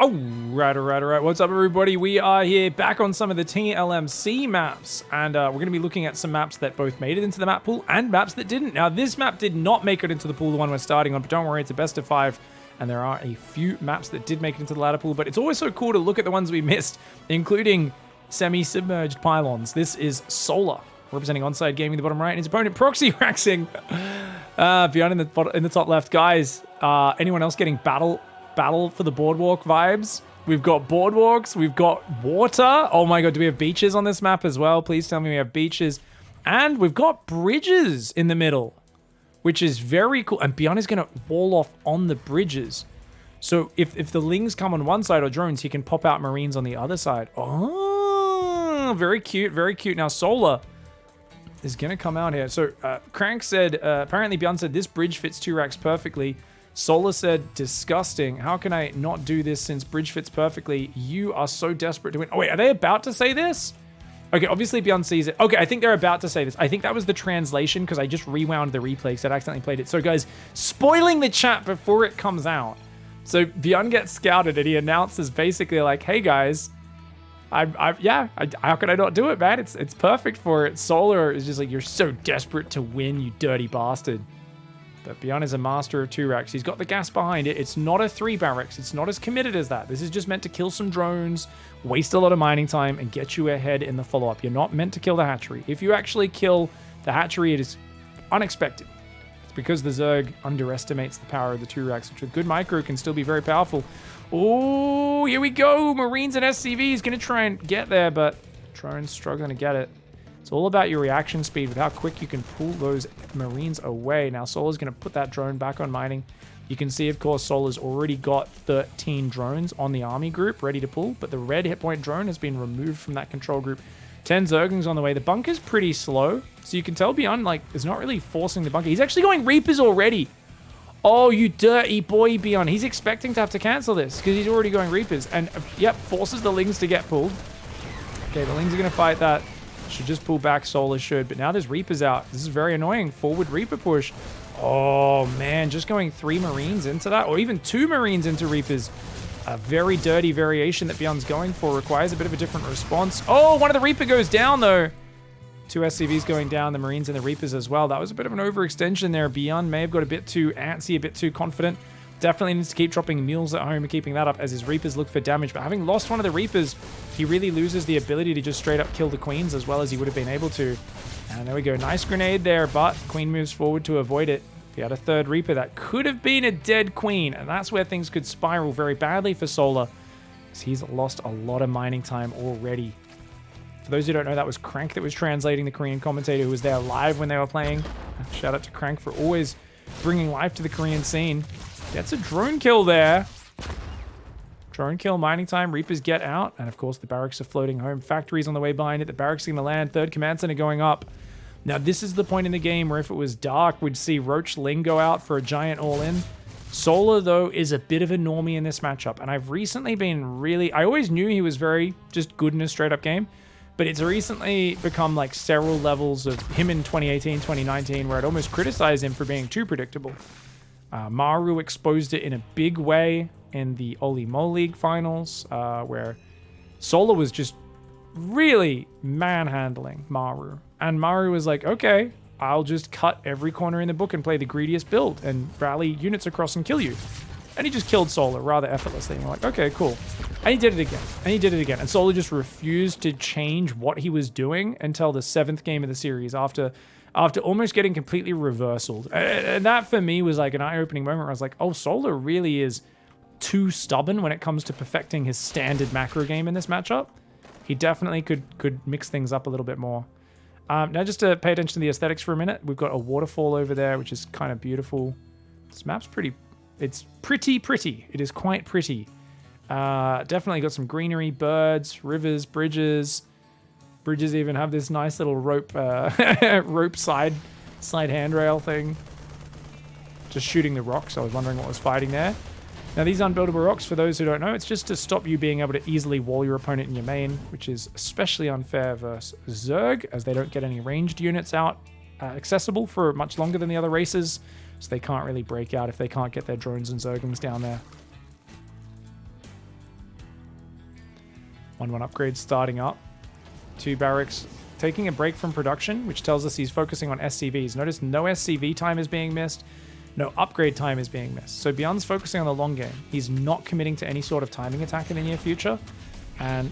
Alright. What's up, everybody? We are here back on some of the TLMC maps, and we're going to be looking at some maps that both made it into the map pool and maps that didn't. Now, this map did not make it into the pool, the one we're starting on, but don't worry, it's a best of 5, and there are a few maps that did make it into the ladder pool, but it's always so cool to look at the ones we missed, including semi-submerged pylons. This is Solar, representing Onside Gaming in the bottom right, and his opponent Proxy Raxing Byun in the top left. Guys, anyone else getting battle for the Boardwalk vibes? We've got boardwalks, we've got water. Oh my god, do we have beaches on this map as well? Please tell me we have beaches. And we've got bridges in the middle, which is very cool. And Byun is going to wall off on the bridges. So if the lings come on one side or drones, he can pop out marines on the other side. Oh, very cute, very cute. Now Solar is going to come out here. So Crank said, apparently Byun said this bridge fits 2 racks perfectly. Solar said, disgusting. How can I not do this since bridge fits perfectly? You are so desperate to win. Oh, wait, are they about to say this? Okay, obviously Byun sees it. Okay, I think they're about to say this. I think that was the translation because I just rewound the replay because I'd accidentally played it. So, guys, spoiling the chat before it comes out. So, Byun gets scouted and he announces basically like, hey, guys, how can I not do it, man? It's perfect for it. Solar is just like, you're so desperate to win, you dirty bastard. But Byun is a master of 2 racks. He's got the gas behind it. It's not a 3 barracks. It's not as committed as that. This is just meant to kill some drones, waste a lot of mining time, and get you ahead in the follow-up. You're not meant to kill the hatchery. If you actually kill the hatchery, it is unexpected. It's because the Zerg underestimates the power of the 2 racks, which with good micro can still be very powerful. Oh, here we go. Marines and SCVs going to try and get there, but drone's struggling to get it. It's all about your reaction speed with how quick you can pull those marines away. Now, Solar's going to put that drone back on mining. You can see, of course, Solar's already got 13 drones on the army group ready to pull, but the red hit point drone has been removed from that control group. 10 Zerglings on the way. The bunker's pretty slow, so you can tell Byun, like, is not really forcing the bunker. He's actually going Reapers already. Oh, you dirty boy, Byun. He's expecting to have to cancel this because he's already going Reapers. And, yep, forces the Lings to get pulled. Okay, the Lings are going to fight that. Should just pull back, Solar should. But now there's Reapers out. This is very annoying. Forward Reaper push. Oh, man. Just going 3 Marines into that, or even 2 Marines into Reapers. A very dirty variation that Byun's going for. Requires a bit of a different response. Oh, one of the Reaper goes down, though. 2 SCVs going down. The Marines and the Reapers as well. That was a bit of an overextension there. Byun may have got a bit too antsy, a bit too confident. Definitely needs to keep dropping mules at home and keeping that up as his Reapers look for damage. But having lost one of the Reapers, he really loses the ability to just straight up kill the Queens as well as he would have been able to. And there we go. Nice grenade there, but Queen moves forward to avoid it. If he had a 3rd Reaper, that could have been a dead Queen. And that's where things could spiral very badly for Solar, because he's lost a lot of mining time already. For those who don't know, that was Crank that was translating, the Korean commentator who was there live when they were playing. Shout out to Crank for always bringing life to the Korean scene. Gets a drone kill there. Drone kill, mining time, Reapers get out. And of course, the barracks are floating home. Factories on the way behind it. The barracks are going to land. 3rd command center going up. Now, this is the point in the game where if it was dark, we'd see Roach Ling go out for a giant all-in. Solar, though, is a bit of a normie in this matchup. And I've recently been really... I always knew he was very just good in a straight-up game. But it's recently become like several levels of him in 2018, 2019, where I'd almost criticize him for being too predictable. Maru exposed it in a big way in the Oli Mo League finals, where Solar was just really manhandling Maru. And Maru was like, okay, I'll just cut every corner in the book and play the greediest build and rally units across and kill you. And he just killed Solar rather effortlessly. And we're like, okay, cool. And he did it again. And he did it again. And Solar just refused to change what he was doing until the 7th game of the series after almost getting completely reversaled. And that for me was like an eye-opening moment where I was like, oh, Solar really is too stubborn when it comes to perfecting his standard macro game in this matchup. He definitely could mix things up a little bit more. Now just to pay attention to the aesthetics for a minute, we've got a waterfall over there, which is kind of beautiful. This map's pretty. It's pretty. It is quite pretty. Definitely got some greenery, birds, rivers, bridges. Bridges even have this nice little rope side handrail thing. Just shooting the rocks. I was wondering what was fighting there. Now these unbuildable rocks, for those who don't know, it's just to stop you being able to easily wall your opponent in your main, which is especially unfair versus Zerg, as they don't get any ranged units out accessible for much longer than the other races, so they can't really break out if they can't get their drones and Zerglings down there. 1-1 upgrade starting up. 2 barracks taking a break from production, which tells us he's focusing on SCVs. Notice no SCV time is being missed. No upgrade time is being missed. So Byun's focusing on the long game. He's not committing to any sort of timing attack in the near future. And,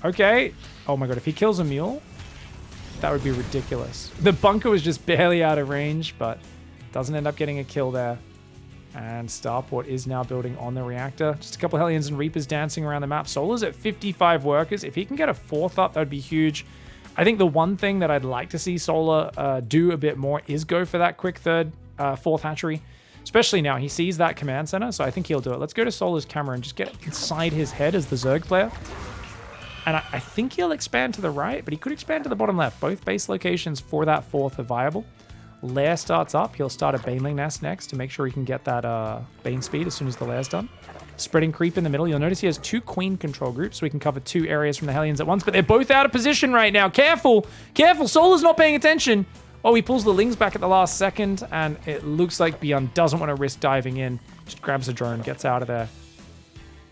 okay. Oh my god, if he kills a mule, that would be ridiculous. The bunker was just barely out of range, but doesn't end up getting a kill there. And Starport is now building on the reactor. Just a couple Hellions and Reapers dancing around the map. Solar's at 55 workers. If he can get a 4th up, that would be huge. I think the one thing that I'd like to see Solar do a bit more is go for that quick 4th hatchery. Especially now, he sees that command center, so I think he'll do it. Let's go to Solar's camera and just get inside his head as the Zerg player. And I think he'll expand to the right, but he could expand to the bottom left. Both base locations for that 4th are viable. Lair starts up. He'll start a Baneling Nest next to make sure he can get that Bane speed as soon as the Lair's done. Spreading creep in the middle. You'll notice he has 2 Queen control groups, so he can cover 2 areas from the Hellions at once, but they're both out of position right now. Careful! Careful! Solar's not paying attention! Oh, he pulls the Lings back at the last second, and it looks like Byun doesn't want to risk diving in. Just grabs a drone, gets out of there.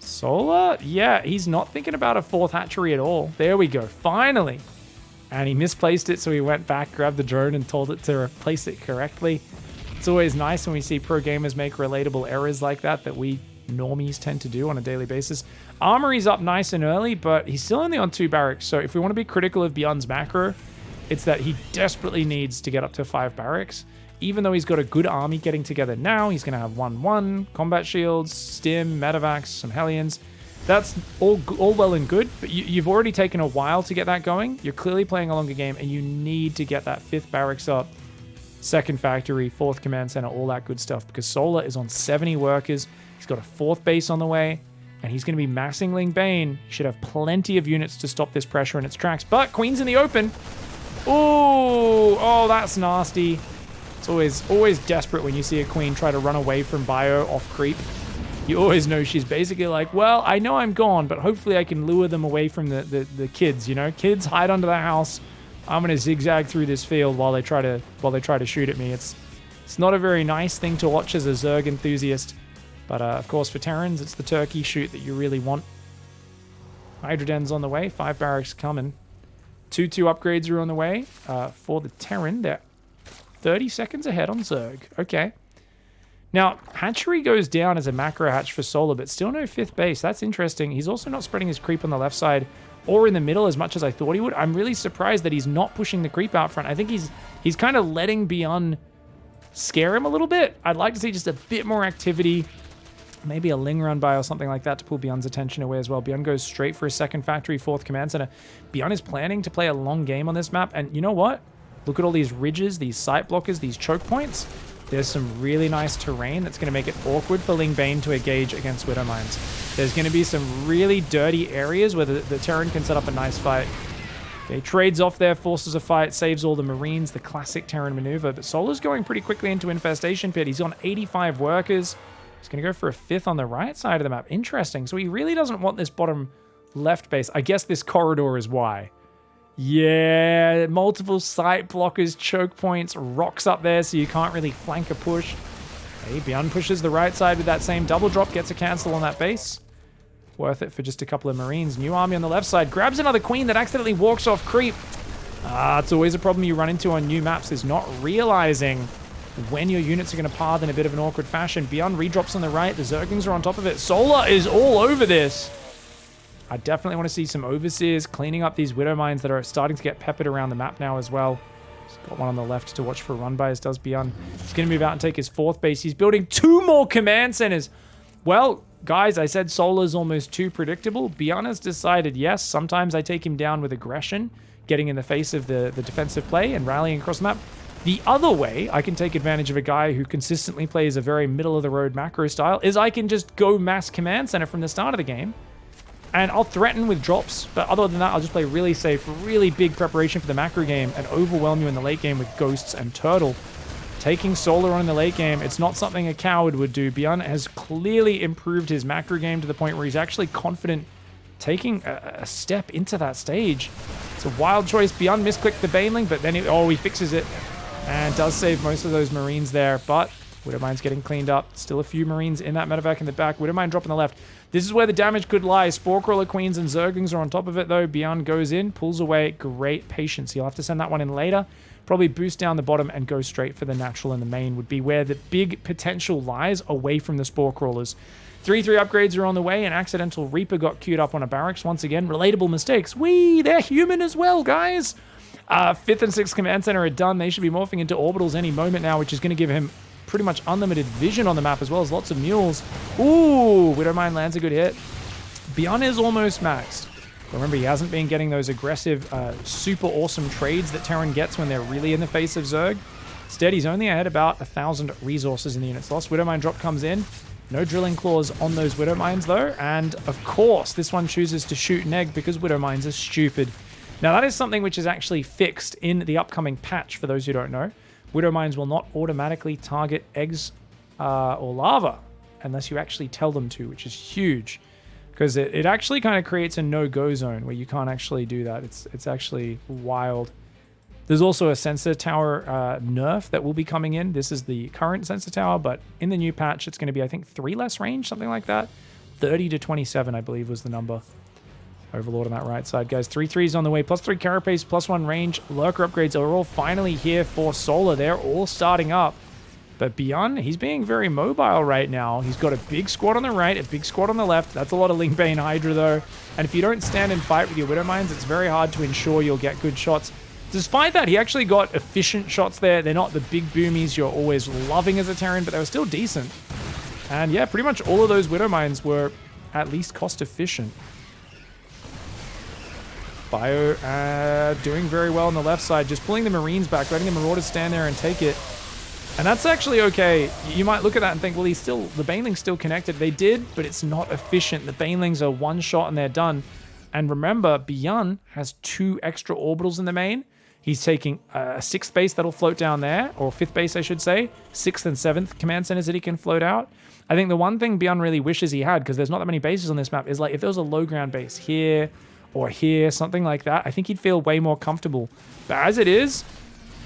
Solar? Yeah, he's not thinking about a 4th hatchery at all. There we go. Finally! And he misplaced it, so he went back, grabbed the drone, and told it to replace it correctly. It's always nice when we see pro gamers make relatable errors like that we normies tend to do on a daily basis. Armory's up nice and early, but he's still only on 2 barracks, so if we want to be critical of Byun's macro, it's that he desperately needs to get up to 5 barracks. Even though he's got a good army getting together now, he's going to have 1-1, combat shields, stim, medevacs, some Hellions. That's all well and good, but you've already taken a while to get that going. You're clearly playing a longer game, and you need to get that 5th barracks up, 2nd factory, 4th command center, all that good stuff, because Solar is on 70 workers. He's got a 4th base on the way, and he's going to be massing Ling Bane. He should have plenty of units to stop this pressure in its tracks, but Queen's in the open. Ooh, oh, that's nasty. It's always desperate when you see a Queen try to run away from bio off creep. You always know she's basically like, well, I know I'm gone, but hopefully I can lure them away from the kids, you know? Kids hide under the house. I'm going to zigzag through this field while they try to shoot at me. It's not a very nice thing to watch as a Zerg enthusiast. But of course, for Terrans, it's the turkey shoot that you really want. Hydroden's on the way. 5 barracks coming. 2-2 upgrades are on the way for the Terran. They're 30 seconds ahead on Zerg. Okay. Now, hatchery goes down as a macro hatch for Solar, but still no 5th base. That's interesting. He's also not spreading his creep on the left side or in the middle as much as I thought he would. I'm really surprised that he's not pushing the creep out front. I think he's kind of letting Byun scare him a little bit. I'd like to see just a bit more activity. Maybe a Ling run by or something like that to pull Byun's attention away as well. Byun goes straight for a 2nd factory, 4th command center. Byun is planning to play a long game on this map, and you know what? Look at all these ridges, these sight blockers, these choke points. There's some really nice terrain that's going to make it awkward for Ling Bane to engage against Widow Mines. There's going to be some really dirty areas where the Terran can set up a nice fight. Okay, trades off there, forces a fight, saves all the Marines, the classic Terran maneuver. But Solar's going pretty quickly into Infestation Pit. He's on 85 workers. He's going to go for a 5th on the right side of the map. Interesting. So he really doesn't want this bottom left base. I guess this corridor is why. Yeah, multiple sight blockers, choke points, rocks up there, so you can't really flank a push. Okay, Byun pushes the right side with that same double drop, gets a cancel on that base. Worth it for just a couple of Marines. New army on the left side, grabs another Queen that accidentally walks off creep. It's always a problem you run into on new maps, is not realizing when your units are going to path in a bit of an awkward fashion. Byun redrops on the right, the Zerglings are on top of it. Solar is all over this. I definitely want to see some Overseers cleaning up these Widow Mines that are starting to get peppered around the map now as well. He's got one on the left to watch for run-bys, does Byun. He's going to move out and take his 4th base. He's building 2 more command centers. Well, guys, I said Solar's almost too predictable. Byun has decided, yes, sometimes I take him down with aggression, getting in the face of the defensive play and rallying across the map. The other way I can take advantage of a guy who consistently plays a very middle-of-the-road macro style is I can just go mass command center from the start of the game. And I'll threaten with drops, but other than that, I'll just play really safe, really big preparation for the macro game, and overwhelm you in the late game with Ghosts and Turtle. Taking Solar on in the late game, it's not something a coward would do. Byun has clearly improved his macro game to the point where he's actually confident taking a step into that stage. It's a wild choice. Byun misclicked the Baneling, but then he fixes it and does save most of those Marines there. But Widowmine's getting cleaned up. Still a few Marines in that medevac in the back. Widowmine dropping the left. This is where the damage could lie. Sporecrawler Queens and Zerglings are on top of it, though. Byun goes in, pulls away. Great patience. He'll have to send that one in later. Probably boost down the bottom and go straight for the natural in the main would be where the big potential lies, away from the Sporecrawlers. 3-3 upgrades are on the way. An accidental Reaper got queued up on a barracks. Once again, relatable mistakes. They're human as well, guys. 5th and 6th command center are done. They should be morphing into orbitals any moment now, which is going to give him pretty much unlimited vision on the map, as well as lots of mules. Ooh, Widowmine lands a good hit. Byun is almost maxed. But remember, he hasn't been getting those aggressive, super awesome trades that Terran gets when they're really in the face of Zerg. Instead, he's only ahead about 1,000 resources in the units lost. Widowmine drop comes in. No drilling claws on those Widowmines, though. And, of course, this one chooses to shoot an egg because Widowmines are stupid. Now, that is something which is actually fixed in the upcoming patch, for those who don't know. Widowmines will not automatically target eggs or lava unless you actually tell them to, which is huge. Because it actually kind of creates a no-go zone where you can't actually do that. It's actually wild. There's also a sensor tower nerf that will be coming in. This is the current sensor tower, but in the new patch, it's going to be, I think, 3 less range, something like that. 30 to 27, I believe, was the number. Overlord on that right side, guys. 3-3s on the way. +3 carapace, +1 range. Lurker upgrades are all finally here for Solar. They're all starting up. But Byun, he's being very mobile right now. He's got a big squad on the right, a big squad on the left. That's a lot of Lingbane Hydra, though. And if you don't stand and fight with your Widowmines, it's very hard to ensure you'll get good shots. Despite that, he actually got efficient shots there. They're not the big boomies you're always loving as a Terran, but they were still decent. And yeah, pretty much all of those Widowmines were at least cost efficient. Bio doing very well on the left side, just pulling the Marines back, letting the Marauders stand there and take it. And that's actually okay. You might look at that and think, well, the Baneling's still connected. They did, but it's not efficient. The Banelings are one shot and they're done. And remember, Byun has 2 extra orbitals in the main. He's taking a 6th base that'll float down there, or 5th base, I should say. 6th and 7th command centers that he can float out. I think the one thing Byun really wishes he had, because there's not that many bases on this map, is like if there was a low ground base here, or here, something like that, I think he'd feel way more comfortable. But as it is,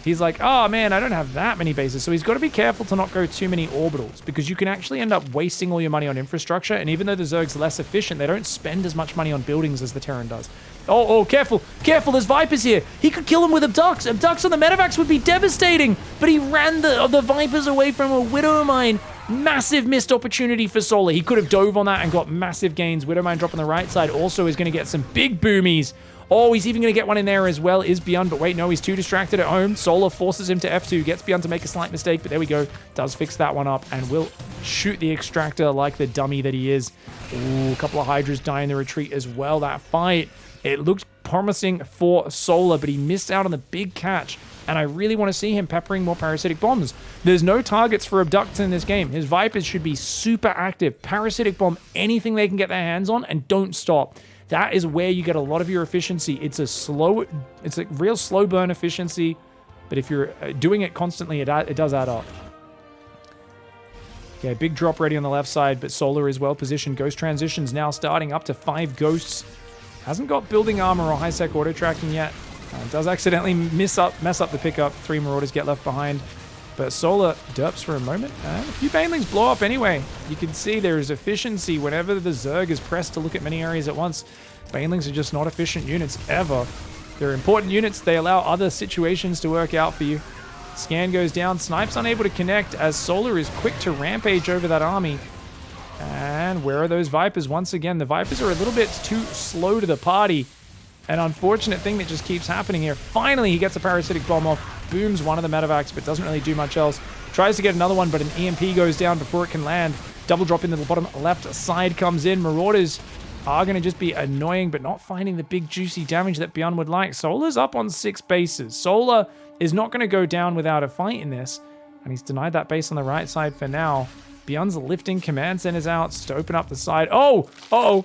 he's like, oh man, I don't have that many bases. So he's got to be careful to not go too many orbitals, because you can actually end up wasting all your money on infrastructure. And even though the Zerg's less efficient, they don't spend as much money on buildings as the Terran does. Oh, careful, careful, there's Vipers here. He could kill him with Abducts. Abducts on the medevacs would be devastating, but he ran the Vipers away from a Widowmine. Massive missed opportunity for Solar. He could have dove on that and got massive gains. Widowmine drop on the right side also is going to get some big boomies. Oh, he's even going to get one in there as well, is Byun, but wait, no, he's too distracted at home. Solar forces him to F2, gets Byun to make a slight mistake, but there we go. Does fix that one up and will shoot the extractor like the dummy that he is. Ooh, a couple of Hydras die in the retreat as well. That fight, it looked promising for Solar, but he missed out on the big catch. And I really want to see him peppering more parasitic bombs. There's no targets for Abducts in this game. His Vipers should be super active. Parasitic bomb anything they can get their hands on and don't stop. That is where you get a lot of your efficiency. It's a real slow burn efficiency, but if you're doing it constantly, it does add up. Okay, big drop ready on the left side, but Solar is well positioned. Ghost transitions now starting up to 5 Ghosts. Hasn't got building armor or high-sec auto tracking yet. Does accidentally mess up the pickup. 3 Marauders get left behind. But Solar derps for a moment. And a few Banelings blow up anyway. You can see there is efficiency whenever the Zerg is pressed to look at many areas at once. Banelings are just not efficient units ever. They're important units. They allow other situations to work out for you. Scan goes down. Snipe's unable to connect as Solar is quick to rampage over that army. And where are those Vipers? Once again, the Vipers are a little bit too slow to the party. An unfortunate thing that just keeps happening here. Finally, he gets a parasitic bomb off, booms one of the medevacs, but doesn't really do much else. Tries to get another one, but an EMP goes down before it can land. Double drop into the bottom left side comes in. Marauders are going to just be annoying, but not finding the big juicy damage that Byun would like. Solar's up on 6 bases. Solar is not going to go down without a fight in this, and he's denied that base on the right side for now. Byun's lifting command centers out to open up the side. Oh,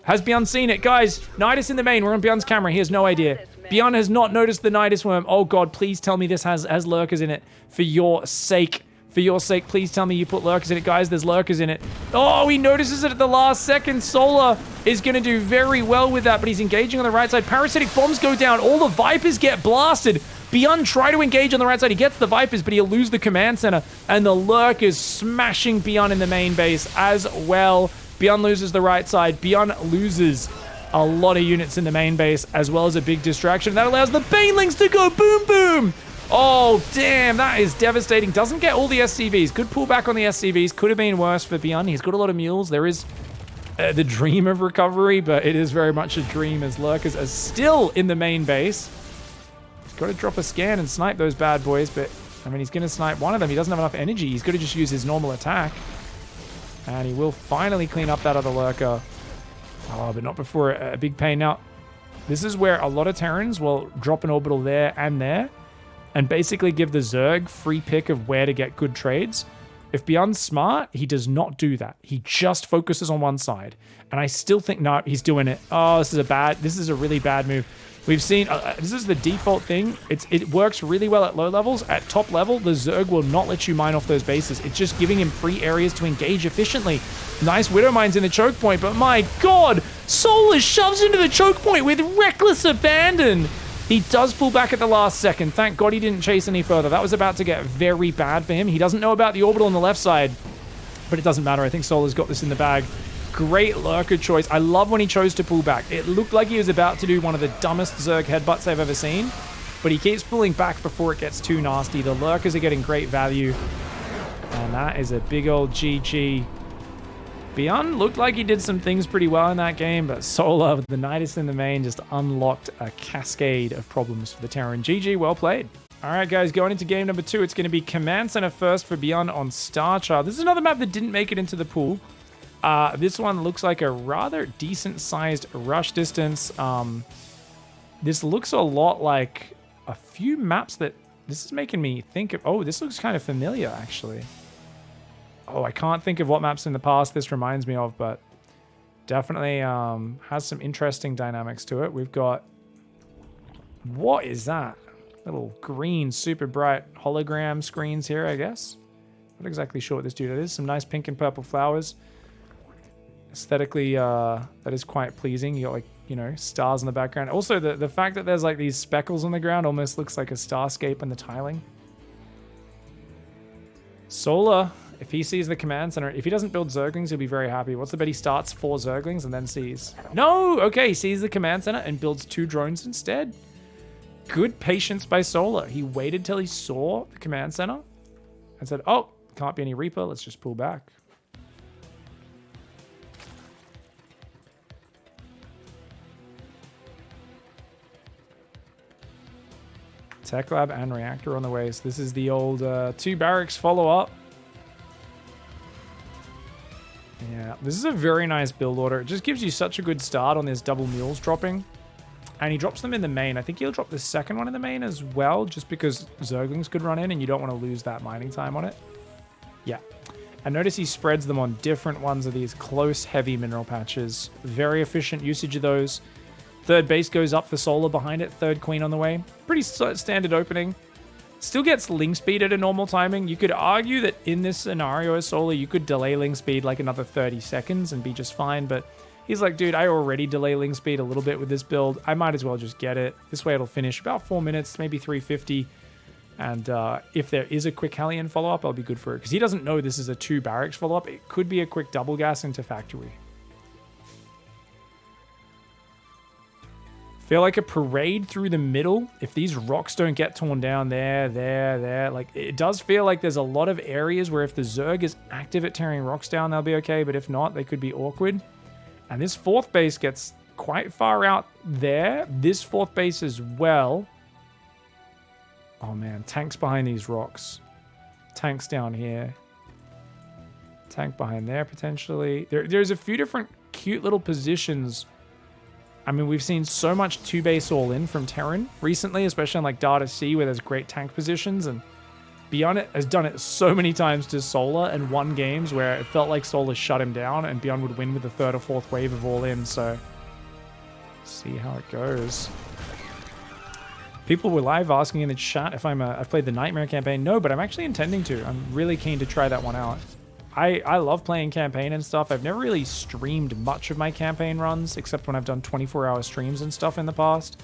has Byun seen it? Guys, Nidus in the main. We're on Byun's camera. He has no idea. Byun has not noticed the Nidus worm. Oh god, please tell me this has lurkers in it. For your sake. For your sake, please tell me you put lurkers in it. Guys, there's lurkers in it. Oh, he notices it at the last second. Solar is going to do very well with that, but he's engaging on the right side. Parasitic bombs go down. All the Vipers get blasted. Byun try to engage on the right side. He gets the Vipers, but he'll lose the command center. And the lurkers smashing Byun in the main base as well. Byun loses the right side. Byun loses a lot of units in the main base, as well as a big distraction. That allows the Banelings to go boom, boom. Oh, damn, that is devastating. Doesn't get all the SCVs. Good pullback on the SCVs. Could have been worse for Byun. He's got a lot of mules. There is the dream of recovery, but it is very much a dream as lurkers are still in the main base. He's got to drop a scan and snipe those bad boys, but, I mean, he's going to snipe one of them. He doesn't have enough energy. He's got to just use his normal attack. And he will finally clean up that other lurker. Oh, but not before a big pain. Now, this is where a lot of Terrans will drop an orbital there and basically give the Zerg free pick of where to get good trades. If Byun's smart, he does not do that. He just focuses on one side. And I still think, no, he's doing it. Oh, this is a really bad move. We've seen, this is the default thing. It works really well at low levels. At top level, the Zerg will not let you mine off those bases. It's just giving him free areas to engage efficiently. Nice Widow Mines in the choke point, but my God, Solar shoves into the choke point with reckless abandon. He does pull back at the last second. Thank God he didn't chase any further. That was about to get very bad for him. He doesn't know about the orbital on the left side, but it doesn't matter. I think Solar's got this in the bag. Great lurker choice. I love when he chose to pull back. It looked like he was about to do one of the dumbest Zerg headbutts I've ever seen, but he keeps pulling back before it gets too nasty. The lurkers are getting great value, and that is a big old GG. Byun looked like he did some things pretty well in that game, but Solar with the Nidus in the main just unlocked a cascade of problems for the Terran. GG, well played. All right, guys, going into game number 2, it's going to be Command Center first for Byun on StarCraft. This is another map that didn't make it into the pool. This one looks like a rather decent-sized rush distance. This looks a lot like a few maps that... This is making me think of... Oh, this looks kind of familiar, actually. Oh, I can't think of what maps in the past this reminds me of, but definitely has some interesting dynamics to it. We've got... What is that? Little green, super bright hologram screens here, I guess. Not exactly sure what this dude is. Some nice pink and purple flowers. Aesthetically, that is quite pleasing. You got, like, you know, stars in the background. Also, the fact that there's, like, these speckles on the ground almost looks like a starscape in the tiling. Solar, if he sees the command center, if he doesn't build Zerglings, he'll be very happy. What's the bet he starts 4 Zerglings and then sees? No! Okay, he sees the command center and builds 2 drones instead. Good patience by Solar. He waited till he saw the command center and said, oh, can't be any Reaper. Let's just pull back. Tech Lab and Reactor on the way. So this is the old 2 barracks follow-up. Yeah, this is a very nice build order. It just gives you such a good start on this double mules dropping. And he drops them in the main. I think he'll drop the second one in the main as well, just because Zerglings could run in and you don't want to lose that mining time on it. Yeah. And notice he spreads them on different ones of these close, heavy mineral patches. Very efficient usage of those. Third base goes up for Solar behind it. Third queen on the way. Pretty standard opening. Still gets link speed at a normal timing. You could argue that in this scenario as Solar, you could delay link speed like another 30 seconds and be just fine. But he's like, dude, I already delay link speed a little bit with this build. I might as well just get it. This way it'll finish about 4 minutes, maybe 350. And if there is a quick Hellion follow-up, I'll be good for it. Because he doesn't know this is a 2 barracks follow-up. It could be a quick double gas into factory. Feel like a parade through the middle. If these rocks don't get torn down there. Like, it does feel like there's a lot of areas where if the Zerg is active at tearing rocks down, they'll be okay. But if not, they could be awkward. And this 4th base gets quite far out there. This 4th base as well. Oh, man. Tanks behind these rocks. Tanks down here. Tank behind there, potentially. There's a few different cute little positions. I mean, we've seen so much 2-base all-in from Terran recently, especially on like Data C, where there's great tank positions. And Byun has done it so many times to Solar and won games where it felt like Solar shut him down and Byun would win with the 3rd or 4th wave of all-in. So, see how it goes. People were live asking in the chat if I've played the Nightmare campaign. No, but I'm actually intending to. I'm really keen to try that one out. I love playing campaign and stuff. I've never really streamed much of my campaign runs, except when I've done 24-hour streams and stuff in the past.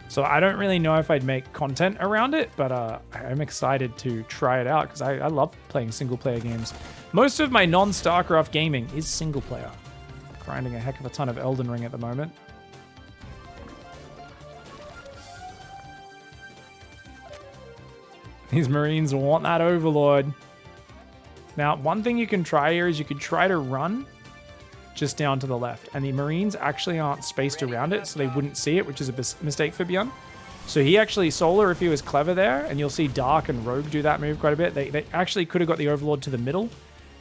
So I don't really know if I'd make content around it, but I'm excited to try it out because I love playing single-player games. Most of my non-StarCraft gaming is single-player. Grinding a heck of a ton of Elden Ring at the moment. These Marines want that Overlord. Now, one thing you can try here is you could try to run just down to the left. And the Marines actually aren't spaced around it, so they wouldn't see it, which is a mistake for Byun. So he actually, Solar, if he was clever there, and you'll see Dark and Rogue do that move quite a bit, they actually could have got the Overlord to the middle,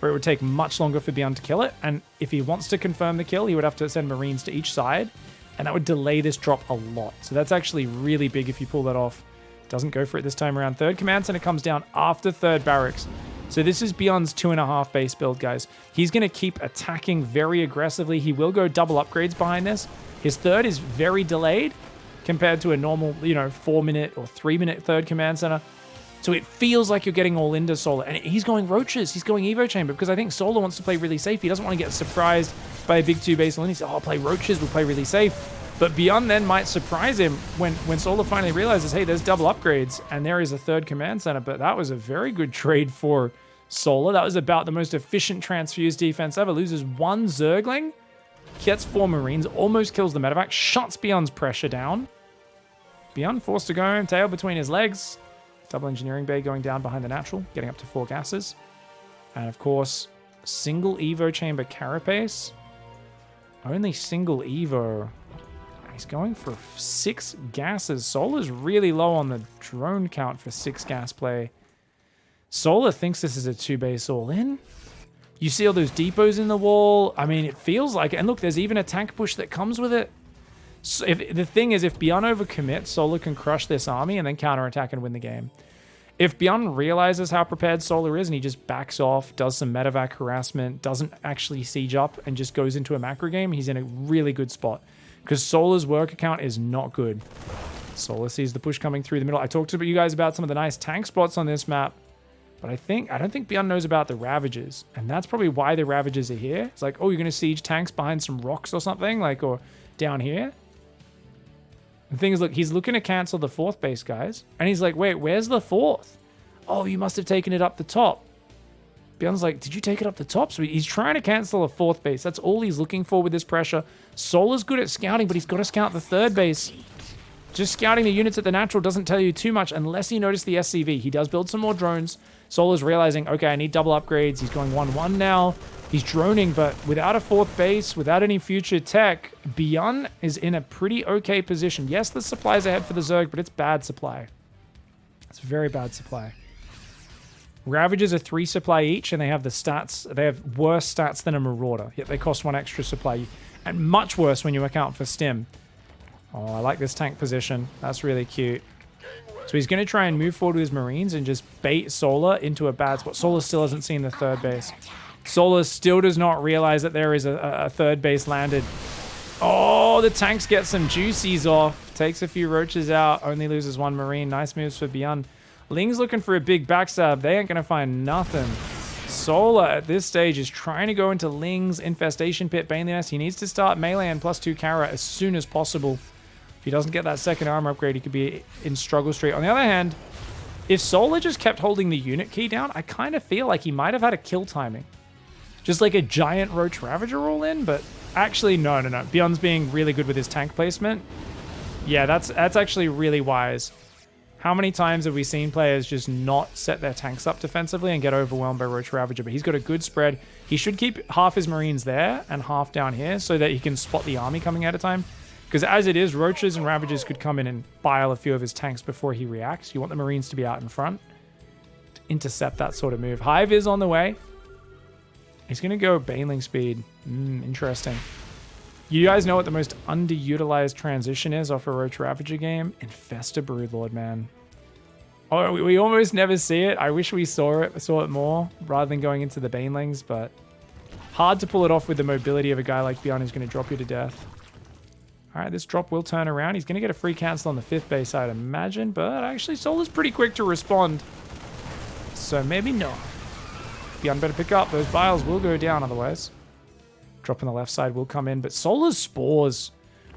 where it would take much longer for Byun to kill it. And if he wants to confirm the kill, he would have to send Marines to each side, and that would delay this drop a lot. So that's actually really big if you pull that off. Doesn't go for it this time around. Third command center comes down after third barracks. So this is Byun's 2.5 base build, guys. He's going to keep attacking very aggressively. He will go double upgrades behind this. His third is very delayed compared to a normal, 4-minute or 3-minute third command center. So it feels like you're getting all into Solar. And he's going Roaches. He's going Evo Chamber because I think Solar wants to play really safe. He doesn't want to get surprised by a big 2 base line. He said, I'll play Roaches. We'll play really safe. But Byun then might surprise him when Solar finally realizes, hey, there's double upgrades and there is a third command center. But that was a very good trade for Solar. That was about the most efficient transfuse defense ever. Loses 1 Zergling, gets 4 Marines, almost kills the medevac, shuts Byun's pressure down. Byun forced to go, tail between his legs. Double engineering bay going down behind the natural, getting up to 4 gases. And of course, single Evo chamber carapace. Only single Evo. He's going for 6 gases. Solar's really low on the drone count for 6 gas play. Solar thinks this is a 2-base all-in. You see all those depots in the wall. I mean, it feels like it. And look, there's even a tank push that comes with it. So the thing is, if Byun overcommits, Solar can crush this army and then counterattack and win the game. If Byun realizes how prepared Solar is and he just backs off, does some medevac harassment, doesn't actually siege up, and just goes into a macro game, he's in a really good spot. Because Solar's work account is not good. Solar sees the push coming through the middle. I talked to you guys about some of the nice tank spots on this map. But I don't think Byun knows about the Ravages. And that's probably why the Ravages are here. It's like, oh, you're going to siege tanks behind some rocks or something? Or down here? The thing is, look, he's looking to cancel the 4th base, guys. And he's like, wait, where's the 4th? Oh, you must have taken it up the top. Byun's like, did you take it up the top? So he's trying to cancel a 4th base. That's all he's looking for with this pressure. Solar's good at scouting, but he's got to scout the 3rd base. Just scouting the units at the natural doesn't tell you too much unless you notice the SCV. He does build some more drones. Solar's realizing, okay, I need double upgrades. He's going 1-1 now. He's droning, but without a 4th base, without any future tech, Byun is in a pretty okay position. Yes, the supply's ahead for the Zerg, but it's bad supply. It's very bad supply. Ravages are 3 supply each, and they have the stats. They have worse stats than a Marauder, yet they cost 1 extra supply. And much worse when you account for stim. Oh, I like this tank position. That's really cute. So he's going to try and move forward with his Marines and just bait Solar into a bad spot. Solar still hasn't seen the 3rd base. Solar still does not realize that there is a 3rd base landed. Oh, the tanks get some juicies off. Takes a few Roaches out. Only loses 1 Marine. Nice moves for Byun. Ling's looking for a big backstab. They ain't going to find nothing. Solar at this stage is trying to go into Ling's infestation pit Baneley Nest. He needs to start melee and +2 Kara as soon as possible. If he doesn't get that 2nd armor upgrade, he could be in struggle street. On the other hand, if Solar just kept holding the unit key down, I kind of feel like he might have had a kill timing. Just like a giant Roach Ravager all in, but actually, no. Byun's being really good with his tank placement. Yeah, that's actually really wise. How many times have we seen players just not set their tanks up defensively and get overwhelmed by Roach Ravager? But he's got a good spread. He should keep half his Marines there and half down here so that he can spot the army coming at a time. Because as it is, Roaches and Ravagers could come in and bile a few of his tanks before he reacts. You want the Marines to be out in front to intercept that sort of move. Hive is on the way. He's going to go Baneling speed. Interesting. You guys know what the most underutilized transition is off a Roach Ravager game? Infesta Broodlord, man. Oh, we almost never see it. I wish we saw it more rather than going into the Banelings, but hard to pull it off with the mobility of a guy like Byun who's going to drop you to death. All right, this drop will turn around. He's going to get a free cancel on the 5th base, I'd imagine. But actually, Solar's pretty quick to respond. So maybe not. Byun better pick up. Those biles will go down otherwise. Drop on the left side will come in. But Solar's spores,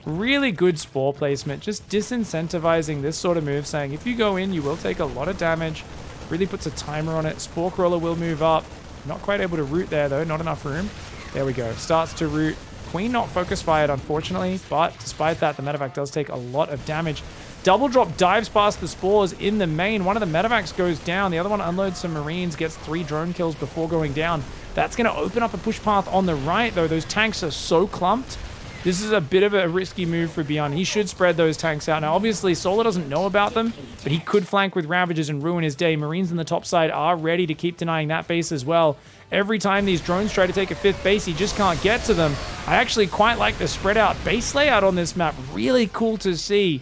really good spore placement. Just disincentivizing this sort of move, saying if you go in, you will take a lot of damage. Really puts a timer on it. Spore Crawler will move up. Not quite able to root there, though. Not enough room. There we go. Starts to root. Queen not focus fired, unfortunately. But despite that, the medevac does take a lot of damage. Double drop dives past the spores in the main. One of the medevacs goes down. The other one unloads some marines, gets 3 drone kills before going down. That's going to open up a push path on the right, though. Those tanks are so clumped. This is a bit of a risky move for Byun. He should spread those tanks out. Now, obviously, Solar doesn't know about them, but he could flank with Ravagers and ruin his day. Marines on the top side are ready to keep denying that base as well. Every time these drones try to take a 5th base, he just can't get to them. I actually quite like the spread out base layout on this map. Really cool to see.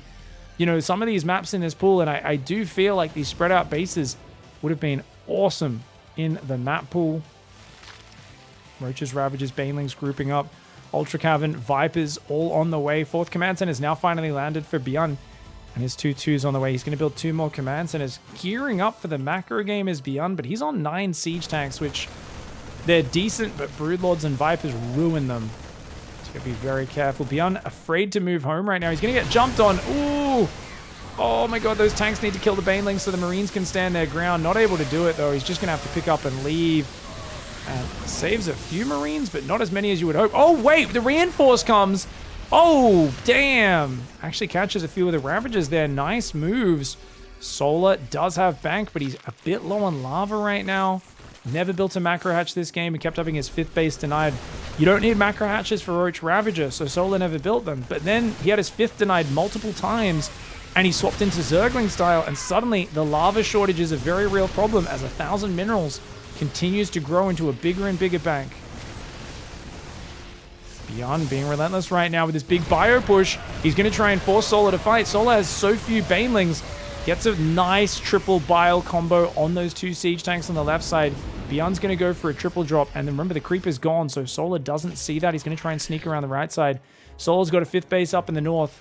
You know, some of these maps in this pool, and I do feel like these spread out bases would have been awesome in the map pool. Roaches, Ravagers, Banelings grouping up. Ultra Cavern, Vipers all on the way. 4th command center is now finally landed for Byun. And his 2-2s on the way. He's going to build 2 more command centers. Gearing up for the macro game is Byun, but he's on 9 siege tanks, which they're decent, but Broodlords and Vipers ruin them. He's going to be very careful. Byun afraid to move home right now. He's going to get jumped on. Ooh! Oh my god, those tanks need to kill the Banelings so the Marines can stand their ground. Not able to do it, though. He's just going to have to pick up and leave. And saves a few Marines, but not as many as you would hope. Oh, wait, the reinforce comes. Oh, damn. Actually catches a few of the Ravagers there. Nice moves. Solar does have bank, but he's a bit low on lava right now. Never built a macro hatch this game. He kept having his 5th base denied. You don't need macro hatches for Roach Ravager, so Solar never built them. But then he had his 5th denied multiple times, and he swapped into Zergling style, and suddenly the lava shortage is a very real problem as 1,000 minerals continues to grow into a bigger and bigger bank. Byun being relentless right now with this big bio push. He's going to try and force Solar to fight. Solar has so few Banelings. Gets a nice triple bile combo on those 2 siege tanks on the left side. Byun's going to go for a triple drop. And then remember, the creeper's gone, so Solar doesn't see that. He's going to try and sneak around the right side. Solar's got a 5th base up in the north.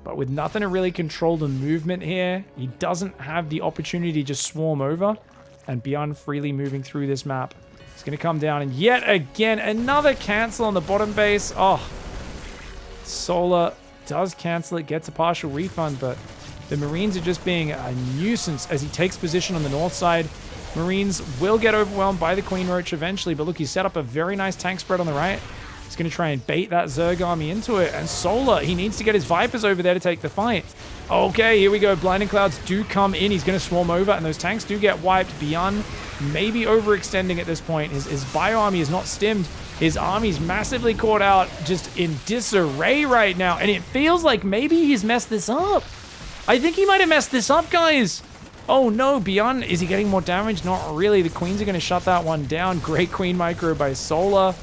But with nothing to really control the movement here, he doesn't have the opportunity to just swarm over. And Byun freely moving through this map. It's going to come down, and yet again, another cancel on the bottom base. Oh, Solar does cancel it, gets a partial refund, but the Marines are just being a nuisance as he takes position on the north side. Marines will get overwhelmed by the Queen Roach eventually, but look, he set up a very nice tank spread on the right. He's going to try and bait that Zerg army into it, and Solar, he needs to get his Vipers over there to take the fight. Okay, here we go. Blinding Clouds do come in. He's going to swarm over, and those tanks do get wiped. Byun maybe overextending at this point. His bio army is not stimmed. His army's massively caught out, just in disarray right now, and it feels like maybe he's messed this up. I think he might have messed this up, guys. Oh no, Byun, is he getting more damage? Not really. The Queens are going to shut that one down. Great Queen micro by Solar.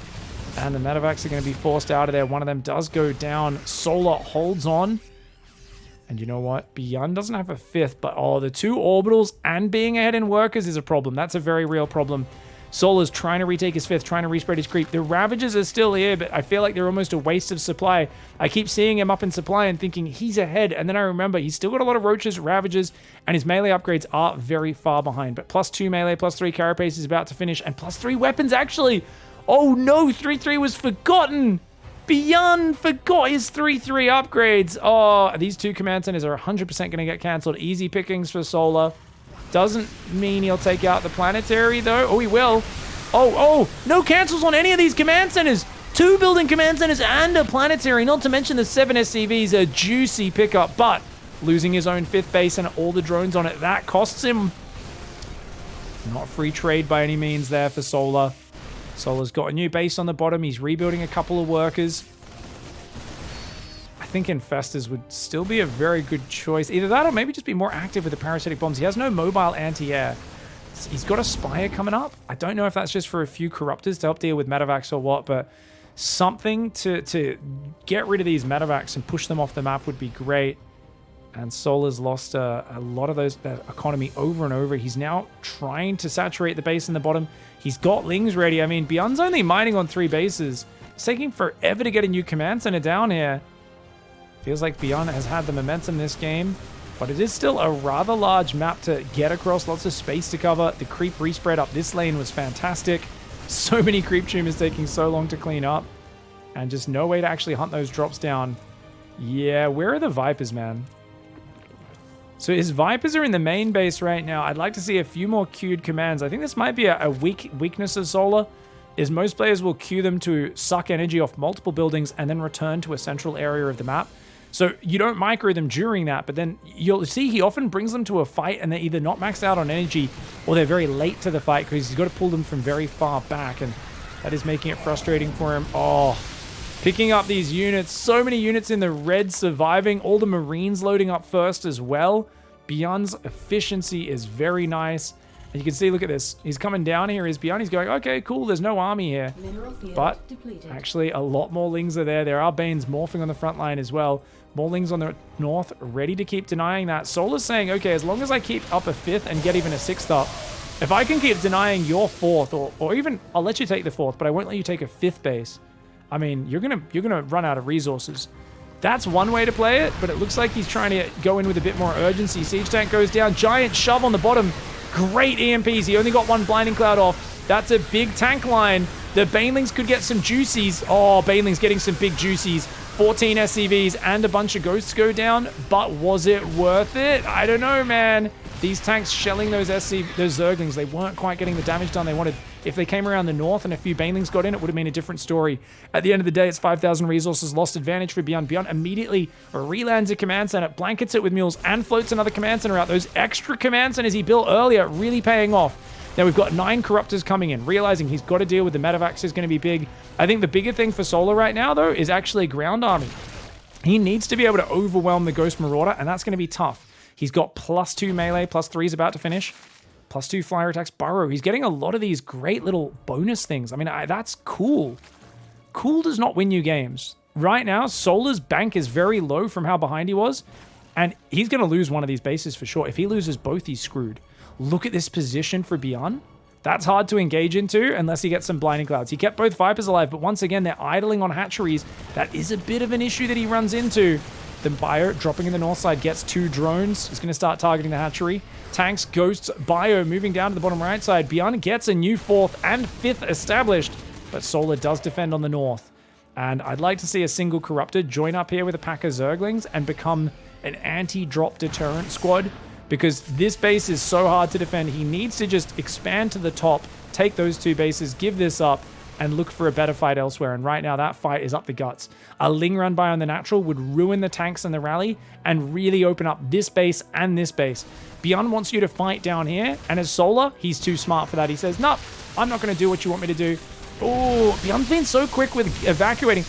And the medevacs are going to be forced out of there. One of them does go down. Solar holds on. And you know what? Byun doesn't have a 5th, but oh, the 2 orbitals and being ahead in workers is a problem. That's a very real problem. Solar's trying to retake his 5th, trying to respread his creep. The Ravagers are still here, but I feel like they're almost a waste of supply. I keep seeing him up in supply and thinking he's ahead, and then I remember he's still got a lot of Roaches, Ravagers, and his melee upgrades are very far behind. But +2 melee, +3 carapace is about to finish, and +3 weapons actually. Oh no, 3-3 was forgotten. Byun forgot his 3-3 upgrades. Oh, these 2 command centers are 100% going to get cancelled. Easy pickings for Solar. Doesn't mean he'll take out the planetary, though. Oh, he will. Oh, no cancels on any of these command centers. 2 building command centers and a planetary, not to mention the 7 SCVs, a juicy pickup. But losing his own 5th base and all the drones on it, that costs him. Not free trade by any means there for Solar. Solar's got a new base on the bottom. He's rebuilding a couple of workers. I think Infestors would still be a very good choice. Either that or maybe just be more active with the parasitic bombs. He has no mobile anti-air. He's got a Spire coming up. I don't know if that's just for a few Corruptors to help deal with medevacs or what, but something to get rid of these medevacs and push them off the map would be great. And Solar's lost a lot of that economy over and over. He's now trying to saturate the base in the bottom. He's got Lings ready. I mean, Byun's only mining on 3 bases. It's taking forever to get a new command center down here. Feels like Byun has had the momentum this game, but it is still a rather large map to get across. Lots of space to cover. The creep respread up this lane was fantastic. So many creep tumors taking so long to clean up, and just no way to actually hunt those drops down. Yeah, where are the Vipers, man? So his Vipers are in the main base right now. I'd like to see a few more queued commands. I think this might be a weakness of Solar, is most players will queue them to suck energy off multiple buildings and then return to a central area of the map. So you don't micro them during that, but then you'll see he often brings them to a fight and they're either not maxed out on energy or they're very late to the fight because he's got to pull them from very far back, and that is making it frustrating for him. Oh, picking up these units. So many units in the red surviving. All the Marines loading up first as well. Byun's efficiency is very nice. And you can see, look at this. He's coming down here. Is Byun. He's going, okay, cool. There's no army here. But actually, a lot more Lings are there. There are Banes morphing on the front line as well. More Lings on the north, ready to keep denying that. Solar's saying, okay, as long as I keep up a 5th and get even a 6th up, if I can keep denying your 4th, or even, I'll let you take the 4th, but I won't let you take a 5th base. I mean, you're gonna run out of resources. That's one way to play it, but it looks like he's trying to go in with a bit more urgency. Siege tank goes down. Giant shove on the bottom. Great EMPs. He only got one blinding cloud off. That's a big tank line. The Banelings could get some juicies. Oh, Banelings getting some big juicies. 14 SCVs and a bunch of ghosts go down, but was it worth it? I don't know, man. These tanks shelling those Zerglings, they weren't quite getting the damage done they wanted. If they came around the north and a few Banelings got in, it would have been a different story. At the end of the day, it's 5,000 resources lost advantage for Byun. Byun immediately relands a command center, blankets it with mules, and floats another command center out. Those extra command centers he built earlier really paying off. Now we've got 9 Corruptors coming in, realizing he's got to deal with the medevacs is going to be big. I think the bigger thing for Solar right now, though, is actually ground army. He needs to be able to overwhelm the Ghost Marauder, and that's going to be tough. He's got +2 melee, +3 is about to finish, +2 flyer attacks, burrow. He's getting a lot of these great little bonus things. I mean, that's cool. Cool does not win you games. Right now, Solar's bank is very low from how behind he was, and he's going to lose one of these bases for sure. If he loses both, he's screwed. Look at this position for Byun. That's hard to engage into unless he gets some blinding clouds. He kept both Vipers alive, but once again, they're idling on hatcheries. That is a bit of an issue that he runs into. Then Bio, dropping in the north side, gets 2 drones. He's going to start targeting the hatchery. Tanks, ghosts, Bio moving down to the bottom right side. Byun gets a new 4th and 5th established, but Solar does defend on the north. And I'd like to see a single Corruptor join up here with a pack of Zerglings and become an anti-drop deterrent squad, because this base is so hard to defend. He needs to just expand to the top, take those 2 bases, give this up, and look for a better fight elsewhere. And right now, that fight is up the guts. A Ling run by on the natural would ruin the tanks and the rally and really open up this base and this base. Byun wants you to fight down here, and as Solar, he's too smart for that. He says, nope, I'm not going to do what you want me to do. Oh, Byun's been so quick with evacuating.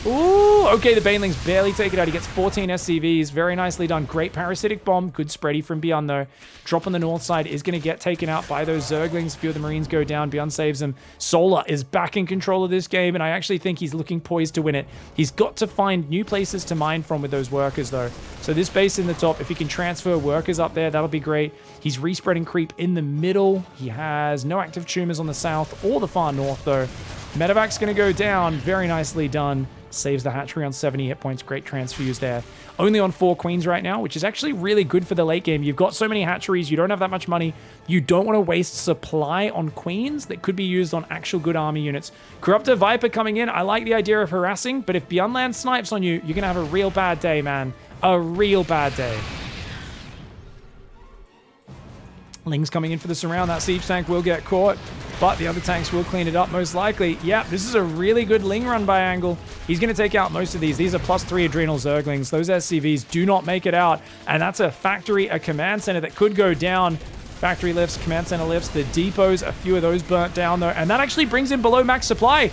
Ooh, okay, the Banelings barely take it out. He gets 14 SCVs. Very nicely done. Great parasitic bomb. Good spready from Byun, though. Drop on the north side is going to get taken out by those Zerglings. A few of the Marines go down. Byun saves them. Solar is back in control of this game, and I actually think he's looking poised to win it. He's got to find new places to mine from with those workers, though. So this base in the top, if he can transfer workers up there, that'll be great. He's respreading creep in the middle. He has no active tumors on the south or the far north, though. Medevac's going to go down. Very nicely done. Saves the hatchery on 70 hit points. Great transfuse there. Only on 4 queens right now, which is actually really good for the late game. You've got so many hatcheries. You don't have that much money. You don't want to waste supply on queens that could be used on actual good army units. Corruptor Viper coming in. I like the idea of harassing, but if Byun land snipes on you, you're going to have a real bad day, man. A real bad day. Ling's coming in for the surround. That siege tank will get caught, but the other tanks will clean it up most likely. Yeah, this is a really good Ling run by Angle. He's going to take out most of these. These are +3 Adrenal Zerglings. Those SCVs do not make it out, and that's a factory, a command center that could go down. Factory lifts, command center lifts, the depots, a few of those burnt down though, and that actually brings him below max supply,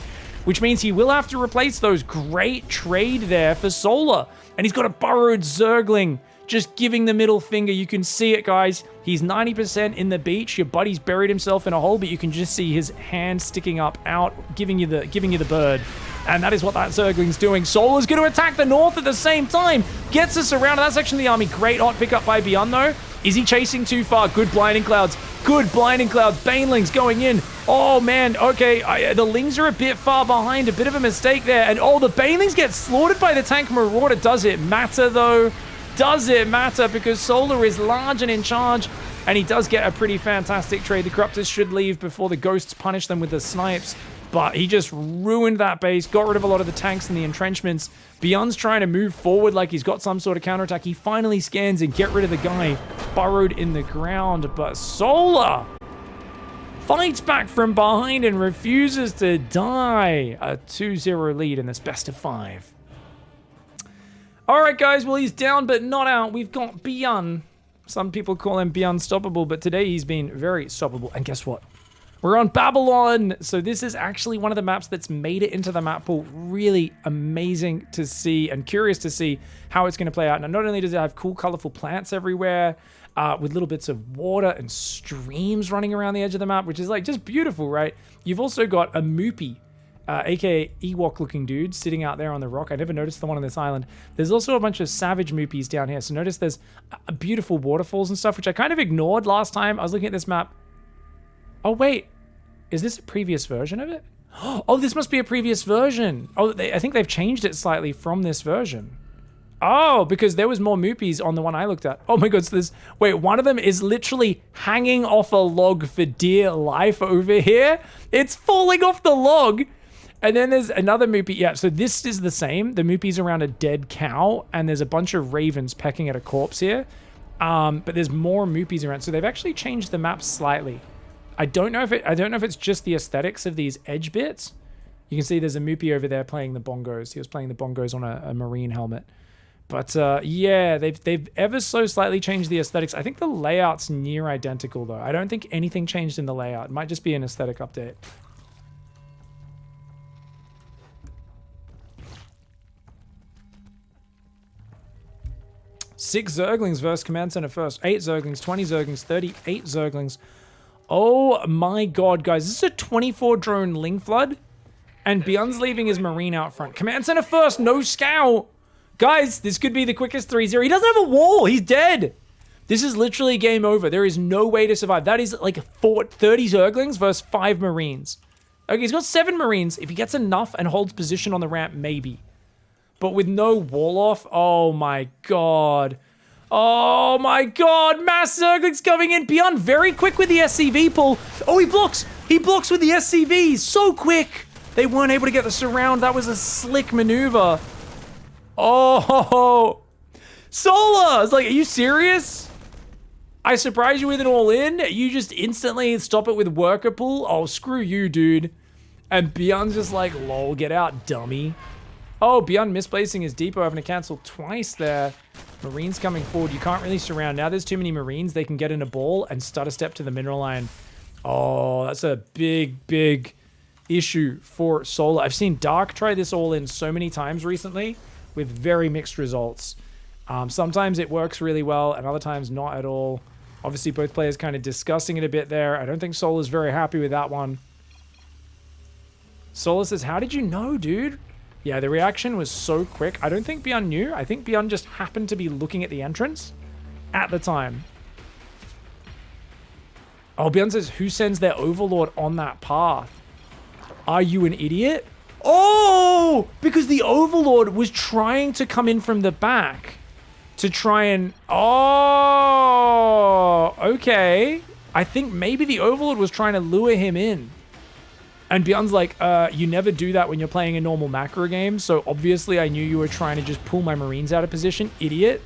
which means he will have to replace those. Great trade there for Solar, and he's got a burrowed Zergling. Just giving the middle finger. You can see it, guys. He's 90% in the beach. Your buddy's buried himself in a hole, but you can just see his hand sticking up out, giving you the bird. And that is what that Zergling's doing. Solar's going to attack the north at the same time. Gets us around. That's actually the army. Great hot pickup by Byun, though. Is he chasing too far? Good blinding clouds. Good blinding clouds. Banelings going in. Oh, man. Okay, the Lings are a bit far behind. A bit of a mistake there. And, oh, the Banelings get slaughtered by the Tank Marauder. Does it matter, though? Does it matter? Because Solar is large and in charge. And he does get a pretty fantastic trade. The Corruptors should leave before the Ghosts punish them with the snipes. But he just ruined that base, got rid of a lot of the tanks and the entrenchments. Byun's trying to move forward like he's got some sort of counterattack. He finally scans and get rid of the guy burrowed in the ground. But Solar fights back from behind and refuses to die. A 2-0 lead in this best of 5. All right, guys. Well, he's down but not out. We've got Byun. Some people call him Byunstoppable, but today he's been very stoppable. And guess what? We're on Babylon. So this is actually one of the maps that's made it into the map pool. Really amazing to see and curious to see how it's going to play out. Now, not only does it have cool, colorful plants everywhere with little bits of water and streams running around the edge of the map, which is like just beautiful, right? You've also got a Moopy, aka Ewok-looking dude sitting out there on the rock. I never noticed the one on this island. There's also a bunch of savage Moopies down here. So notice there's beautiful waterfalls and stuff, which I kind of ignored last time. I was looking at this map. Oh, wait. Is this a previous version of it? Oh, this must be a previous version. Oh, I think they've changed it slightly from this version. Oh, because there was more Moopies on the one I looked at. Oh my god, so this... Wait, one of them is literally hanging off a log for dear life over here. It's falling off the log. And then there's another Moopy. Yeah, so this is the same. The Moopy's around a dead cow, and there's a bunch of ravens pecking at a corpse here. But there's more Moopies around. So they've actually changed the map slightly. I don't know if it's just the aesthetics of these edge bits. You can see there's a Moopy over there playing the bongos. He was playing the bongos on a marine helmet. But yeah, they've ever so slightly changed the aesthetics. I think the layout's near identical though. I don't think anything changed in the layout. It might just be an aesthetic update. Six Zerglings versus Command Center first. 8 Zerglings, 20 Zerglings, 38 Zerglings. Oh my god, guys. This is a 24 drone Ling Flood. And Byun's leaving his marine out front. Command Center first, no scout. Guys, this could be the quickest 3-0. He doesn't have a wall. He's dead. This is literally game over. There is no way to survive. That is like 30 Zerglings versus 5 Marines. Okay, he's got 7 Marines. If he gets enough and holds position on the ramp, maybe. But with no wall off, oh my god. Oh my god, mass Zerglings coming in. Byun very quick with the SCV pull. Oh, he blocks. He blocks with the SCV. So quick. They weren't able to get the surround. That was a slick maneuver. Oh, Sola! It's like, are you serious? I surprise you with an all-in? You just instantly stop it with worker pull? Oh, screw you, dude. And Byun's just like, lol, get out, dummy. Oh, Byun misplacing his depot, having to cancel twice there. Marines coming forward. You can't really surround. Now there's too many Marines. They can get in a ball and stutter step to the mineral line. Oh, that's a big, big issue for Sola. I've seen Dark try this all-in so many times recently with very mixed results. Sometimes it works really well and other times not at all. Obviously, both players kind of discussing it a bit there. I don't think Sola's very happy with that one. Sola says, how did you know, dude? Yeah, the reaction was so quick. I don't think Byun knew. I think Byun just happened to be looking at the entrance at the time. Oh, Byun says, who sends their overlord on that path? Are you an idiot? Oh, because the overlord was trying to come in from the back to try and... Oh, okay. I think maybe the overlord was trying to lure him in. And Byun's like, you never do that when you're playing a normal macro game, so obviously I knew you were trying to just pull my Marines out of position, idiot.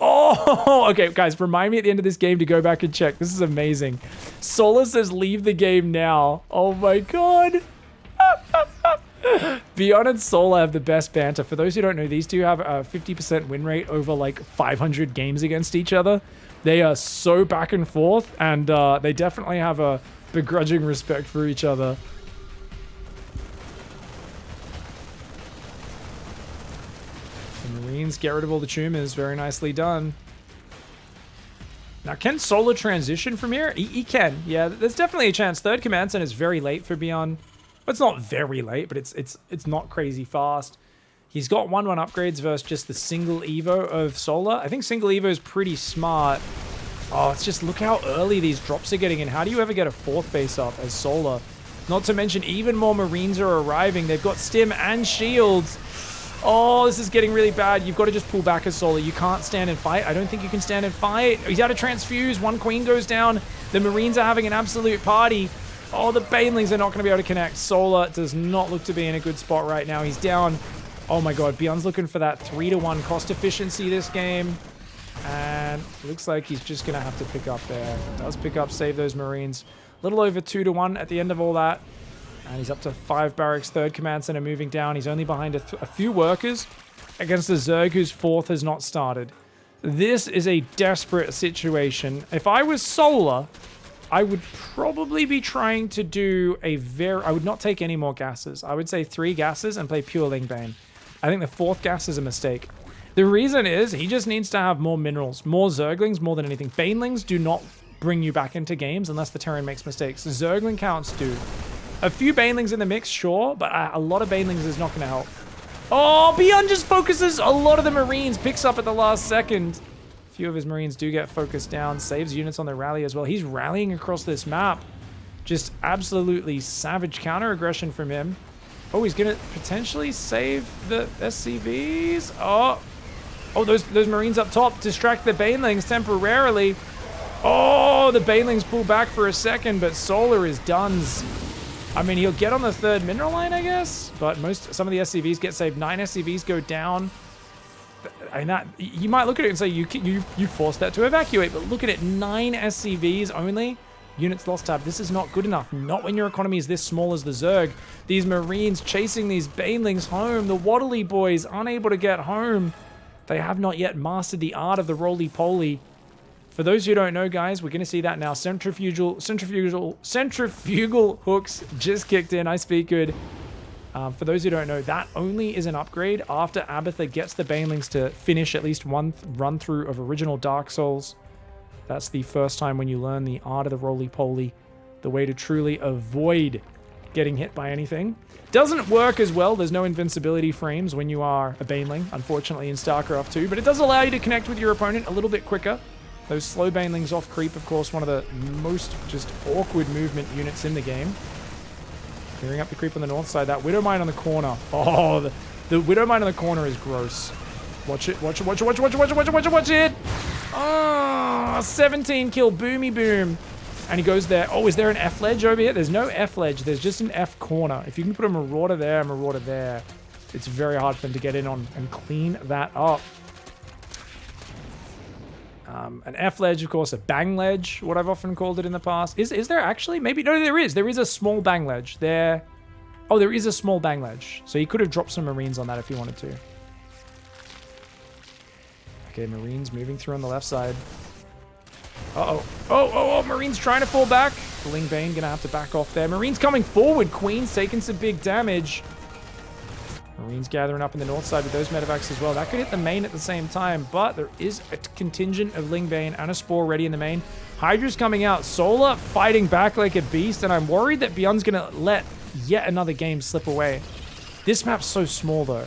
Oh, okay, guys, remind me at the end of this game to go back and check. This is amazing. Sola says, leave the game now. Oh my god. Byun and Sola have the best banter. For those who don't know, these two have a 50% win rate over like 500 games against each other. They are so back and forth, and they definitely have a begrudging respect for each other. The Marines get rid of all the tumors. Very nicely done. Now, can Sola transition from here? He can. Yeah, there's definitely a chance. Third command center is very late for Byun. It's not very late, but it's not crazy fast. He's got 1-1 upgrades versus just the single Evo of Sola. I think single Evo is pretty smart. Oh, it's just look how early these drops are getting in. How do you ever get a 4th base up as Solar? Not to mention even more Marines are arriving. They've got Stim and Shields. Oh, this is getting really bad. You've got to just pull back as Solar. You can't stand and fight. I don't think you can stand and fight. He's out of transfuse. 1 Queen goes down. The Marines are having an absolute party. Oh, the Banelings are not going to be able to connect. Solar does not look to be in a good spot right now. He's down. Oh my god, Byun's looking for that 3-to-1 cost efficiency this game. And looks like he's just going to have to pick up there. Does pick up, save those Marines. A little over 2-to-1 at the end of all that. And he's up to 5 barracks, 3rd command center moving down. He's only behind a few workers against a Zerg whose 4th has not started. This is a desperate situation. If I was Solar, I would probably be trying to do I would not take any more gases. I would say 3 gases and play pure Lingbane. I think the 4th gas is a mistake. The reason is he just needs to have more minerals, more Zerglings more than anything. Banelings do not bring you back into games unless the Terran makes mistakes. Zergling counts do. A few Banelings in the mix, sure, but a lot of Banelings is not going to help. Oh, Byun just focuses a lot of the Marines, picks up at the last second. A few of his Marines do get focused down, saves units on the rally as well. He's rallying across this map. Just absolutely savage counter-aggression from him. Oh, he's going to potentially save the SCVs. Oh, those Marines up top distract the Banelings temporarily. Oh, the Banelings pull back for a second, but Solar is done's. I mean, he'll get on the 3rd mineral line, I guess, but some of the SCVs get saved. 9 SCVs go down. And that, you might look at it and say, you forced that to evacuate, but look at it, 9 SCVs only. Units lost tab. This is not good enough. Not when your economy is this small as the Zerg. These Marines chasing these Banelings home. The Waddly boys unable to get home. They have not yet mastered the art of the roly-poly. For those who don't know, guys, we're going to see that now. Centrifugal hooks just kicked in. I speak good. For those who don't know, that only is an upgrade after Abathur gets the Banelings to finish at least one run-through of original Dark Souls. That's the first time when you learn the art of the roly-poly, the way to truly avoid getting hit by anything. Doesn't work as well. There's no invincibility frames when you are a Baneling, unfortunately, in StarCraft 2, but it does allow you to connect with your opponent a little bit quicker. Those slow Banelings off creep, of course, one of the most just awkward movement units in the game. Clearing up the creep on the north side. That Widowmine on the corner. Oh, the Widowmine on the corner is gross. Watch it, watch it, watch it, watch it, watch it, watch it, watch it, watch it, watch it! Oh, 17 kill Boomy Boom. And he goes there. Oh, is there an F ledge over here? There's no F ledge. There's just an F corner. If you can put a Marauder there, Marauder there, it's very hard for them to get in on and clean that up. An F ledge, of course, a bang ledge, what I've often called it in the past. Is there actually? Maybe, no, there is. There is a small bang ledge. There. Oh, there is a small bang ledge. So he could have dropped some Marines on that if he wanted to. Okay, Marines moving through on the left side. Uh-oh. Oh, Marines trying to fall back. Lingbane gonna have to back off there. Marines coming forward. Queen's taking some big damage. Marines gathering up in the north side with those medevacs as well. That could hit the main at the same time, but there is a contingent of Lingbane and a Spore ready in the main. Hydra's coming out. Solar fighting back like a beast, and I'm worried that Byun's gonna let yet another game slip away. This map's so small, though.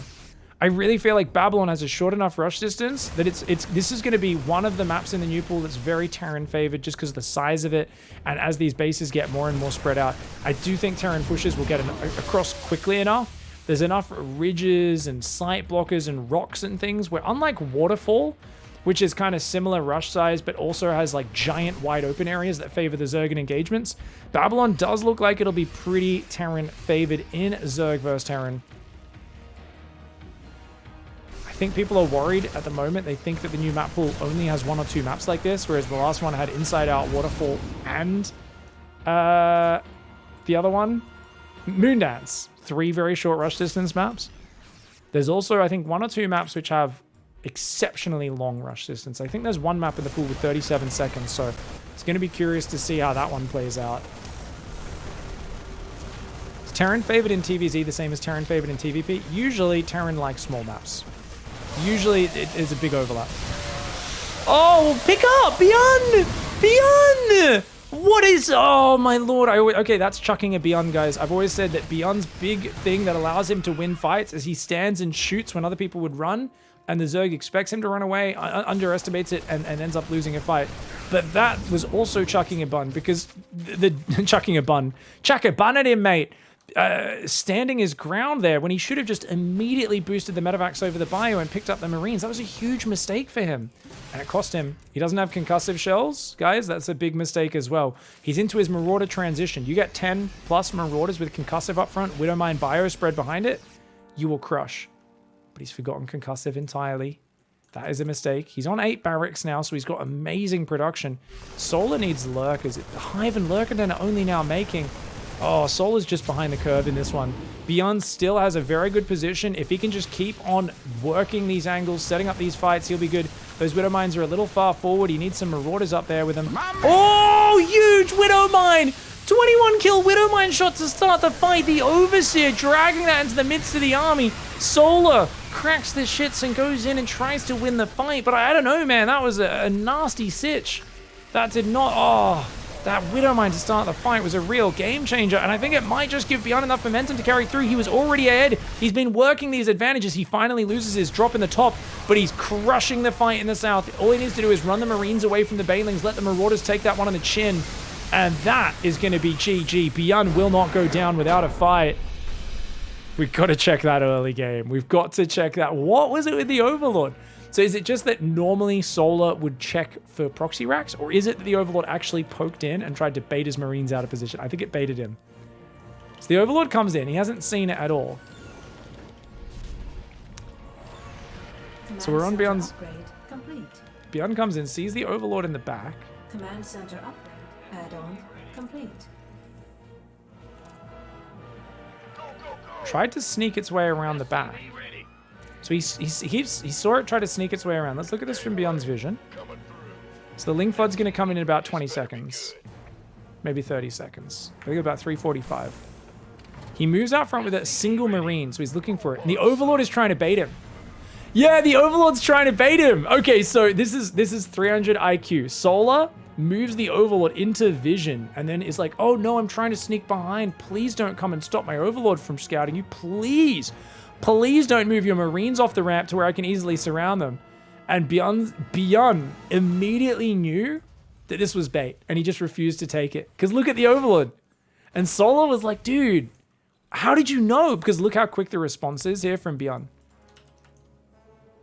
I really feel like Babylon has a short enough rush distance that this is going to be one of the maps in the new pool that's very Terran favored just because of the size of it. And as these bases get more and more spread out, I do think Terran pushers will get across quickly enough. There's enough ridges and sight blockers and rocks and things where, unlike Waterfall, which is kind of similar rush size but also has like giant wide open areas that favor the Zerg engagements, Babylon does look like it'll be pretty Terran favored in Zerg versus Terran. I think people are worried at the moment. They think that the new map pool only has 1 or 2 maps like this, whereas the last one had Inside Out, Waterfall, and the other one, Moondance. 3 very short rush distance maps. There's also, I think, 1 or 2 maps which have exceptionally long rush distance. I think there's 1 map in the pool with 37 seconds, so it's going to be curious to see how that one plays out. Is Terran favored in TvZ the same as Terran favored in TvP? Usually, Terran likes small maps. Usually, it is a big overlap. Oh, pick up! Byun! Byun! What is... Oh, my lord. Okay, that's chucking a Byun, guys. I've always said that Byun's big thing that allows him to win fights is he stands and shoots when other people would run. and the Zerg expects him to run away, underestimates it, and ends up losing a fight. But that was also chucking a bun, because chucking a bun. Chuck a bun at him, mate. Standing his ground there when he should have just immediately boosted the medevacs over the bio and picked up the Marines. That was a huge mistake for him. And it cost him. He doesn't have concussive shells, guys. That's a big mistake as well. He's into his Marauder transition. You get 10 plus Marauders with concussive up front, Widowmine bio spread behind it, you will crush. But he's forgotten concussive entirely. That is a mistake. He's on 8 barracks now, so he's got amazing production. Solar needs lurkers. Hive and Lurkerden are only now making... Oh, Solar's just behind the curve in this one. Byun still has a very good position. If he can just keep on working these angles, setting up these fights, he'll be good. Those Widowmines are a little far forward. He needs some Marauders up there with him. Oh, huge Widowmine! 21 kill Widowmine shot to start the fight. The Overseer dragging that into the midst of the army. Solar cracks the shits and goes in and tries to win the fight. But I don't know, man. That was a nasty sitch. That did not... Oh... That Widowmine to start the fight was a real game changer, and I think it might just give Byun enough momentum to carry through. He was already ahead. He's been working these advantages. He finally loses his drop in the top, but he's crushing the fight in the south. All he needs to do is run the Marines away from the Banelings, let the Marauders take that one on the chin, and that is going to be GG. Byun will not go down without a fight. We've got to check that early game. We've got to check that. What was it with the Overlord? So is it just that normally Solar would check for proxy racks, or is it that the Overlord actually poked in and tried to bait his Marines out of position? I think it baited him. So the Overlord comes in. He hasn't seen it at all. So we're on Byun's... Byun comes in, sees the Overlord in the back. Command center upgrade. Add-on complete. Tried to sneak its way around the back. So he saw it try to sneak its way around. Let's look at this from Byun's vision. So the Ling Flood's going to come in about 20 seconds. Maybe 30 seconds. I think about 3:45. He moves out front with a single Marine, so he's looking for it. And the Overlord is trying to bait him. Yeah, the Overlord's trying to bait him. Okay, so this is 300 IQ. Solar moves the Overlord into vision and then is like, oh no, I'm trying to sneak behind. Please don't come and stop my Overlord from scouting you. Please. Please don't move your Marines off the ramp to where I can easily surround them. And Byun immediately knew that this was bait, and he just refused to take it. Because look at the Overlord. And Solar was like, dude, how did you know? Because look how quick the response is here from Byun.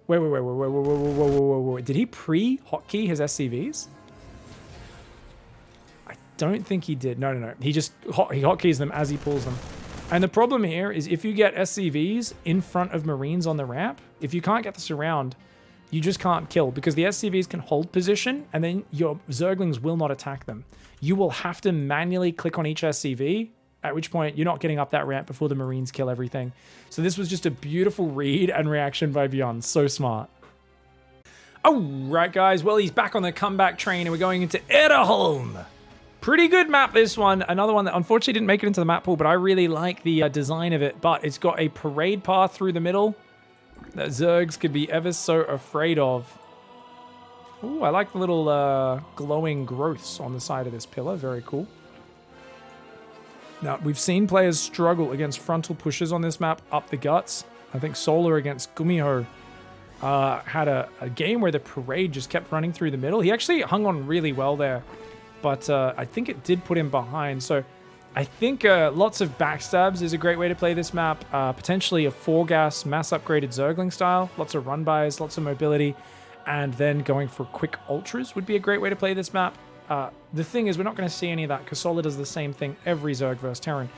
Wait. Did he pre-hotkey his SCVs? I don't think he did. No. He hotkeys them as he pulls them. And the problem here is if you get SCVs in front of Marines on the ramp, if you can't get the surround, you just can't kill because the SCVs can hold position and then your Zerglings will not attack them. You will have to manually click on each SCV, at which point you're not getting up that ramp before the Marines kill everything. So this was just a beautiful read and reaction by Byun. So smart. All right, guys. Well, he's back on the comeback train and we're going into Edderholm. Pretty good map, this one. Another one that unfortunately didn't make it into the map pool, but I really like the design of it. But it's got a parade path through the middle that Zergs could be ever so afraid of. Ooh, I like the little glowing growths on the side of this pillar. Very cool. Now, we've seen players struggle against frontal pushes on this map up the guts. I think Solar against Gumiho had a game where the parade just kept running through the middle. He actually hung on really well there. But I think it did put him behind. So I think lots of backstabs is a great way to play this map. Potentially a 4-gas mass upgraded Zergling style. Lots of run-bys, lots of mobility. And then going for quick ultras would be a great way to play this map. The thing is, we're not going to see any of that because Solar does the same thing every Zerg versus Terran.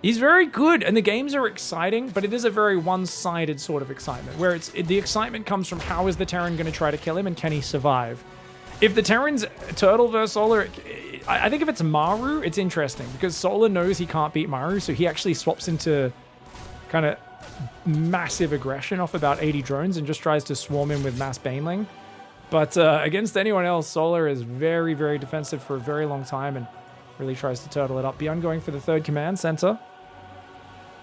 He's very good, and the games are exciting, but it is a very one-sided sort of excitement, where the excitement comes from how is the Terran going to try to kill him and can he survive? If the Terran's Turtle versus Solar, I think if it's Maru, it's interesting because Solar knows he can't beat Maru, so he actually swaps into kind of massive aggression off about 80 drones and just tries to swarm him with mass Baneling. But against anyone else, Solar is very, very defensive for a very long time and really tries to turtle it up. Byun going for the 3rd command center.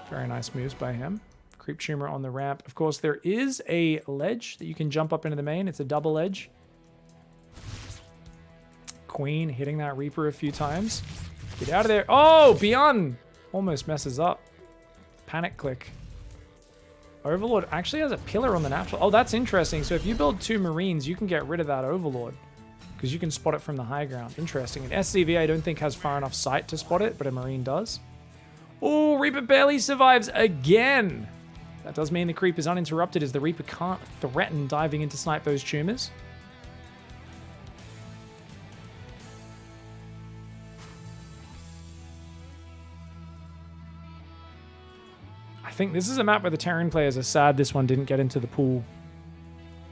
Very nice moves by him. Creep Tumor on the ramp. Of course, there is a ledge that you can jump up into the main. It's a double ledge. Queen hitting that Reaper a few times. Get out of there. Oh, Byun almost messes up. Panic click. Overlord actually has a pillar on the natural. Oh, that's interesting. So if you build 2 Marines, you can get rid of that Overlord because you can spot it from the high ground. Interesting. An SCV I don't think has far enough sight to spot it, but a Marine does. Oh, Reaper barely survives again. That does mean the creep is uninterrupted as the Reaper can't threaten diving in to snipe those tumors. I think this is a map where the Terran players are sad this one didn't get into the pool.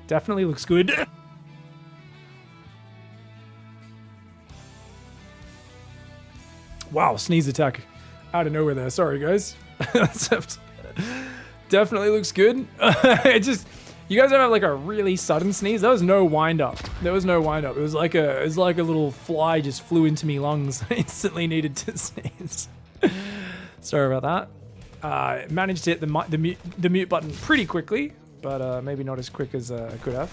Definitely looks good. Wow, sneeze attack out of nowhere there. Sorry, guys. Definitely looks good. It just, you guys have like a really sudden sneeze. There was no wind up. There was no wind up. It was like a little fly just flew into me lungs. I instantly needed to sneeze. Sorry about that. Managed to hit the mute button pretty quickly, but maybe not as quick as I could have.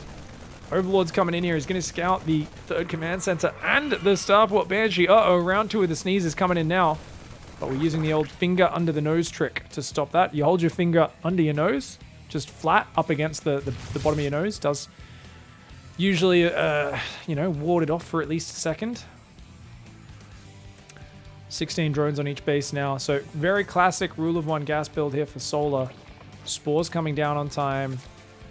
Overlord's coming in here. He's going to scout the 3rd command center and the Starport Banshee. Uh-oh, round 2 of the sneezes coming in now. But we're using the old finger under the nose trick to stop that. You hold your finger under your nose, just flat up against the bottom of your nose. Does usually, ward it off for at least a second. 16 drones on each base now. So very classic rule of 1 gas build here for Solar. Spores coming down on time.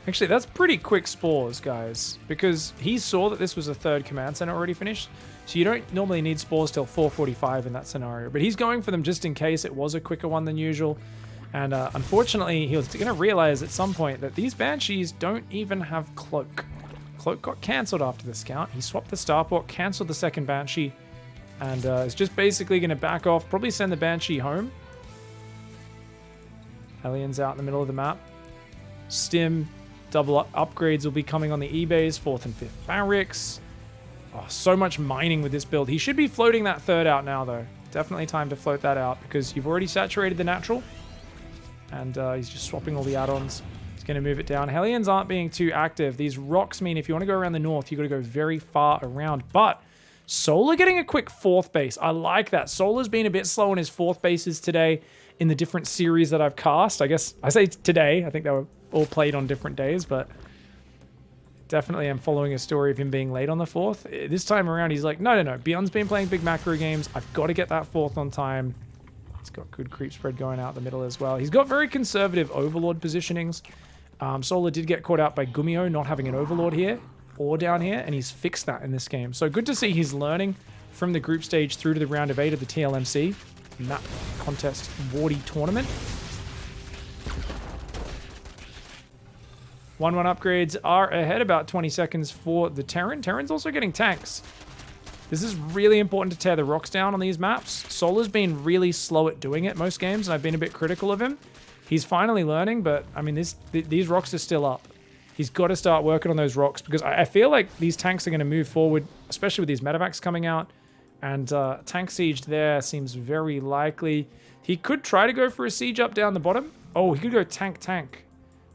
Actually, that's pretty quick spores, guys, because he saw that this was a 3rd command center already finished. So you don't normally need spores till 4:45 in that scenario, but he's going for them just in case it was a quicker one than usual. And unfortunately, he was going to realize at some point that these Banshees don't even have Cloak. Cloak got cancelled after the scout. He swapped the Starport, cancelled the 2nd Banshee, and is just basically going to back off, probably send the Banshee home. Hellions out in the middle of the map. Stim, double upgrades will be coming on the E-bays, 4th and 5th barracks. Oh, so much mining with this build. He should be floating that 3rd out now, though. Definitely time to float that out because you've already saturated the natural. And he's just swapping all the add-ons. He's going to move it down. Hellions aren't being too active. These rocks mean if you want to go around the north, you've got to go very far around. But Solar getting a quick 4th base. I like that. Solar's been a bit slow on his 4th bases today in the different series that I've cast. I guess I say today. I think they were all played on different days, but definitely I'm following a story of him being late on the 4th. This time around, he's like, no. Byun's been playing big macro games. I've got to get that 4th on time. He's got good creep spread going out the middle as well. He's got very conservative Overlord positionings. Solar did get caught out by Gummio not having an Overlord here or down here, and he's fixed that in this game. So good to see he's learning from the group stage through to the round of 8 of the TLMC map contest Wardy tournament. 1-1 upgrades are ahead, about 20 seconds for the Terran. Terran's also getting tanks. This is really important to tear the rocks down on these maps. Solar's been really slow at doing it most games, and I've been a bit critical of him. He's finally learning, but I mean, these rocks are still up. He's got to start working on those rocks because I feel like these tanks are going to move forward, especially with these medevacs coming out. And tank siege there seems very likely. He could try to go for a siege up down the bottom. Oh, he could go tank,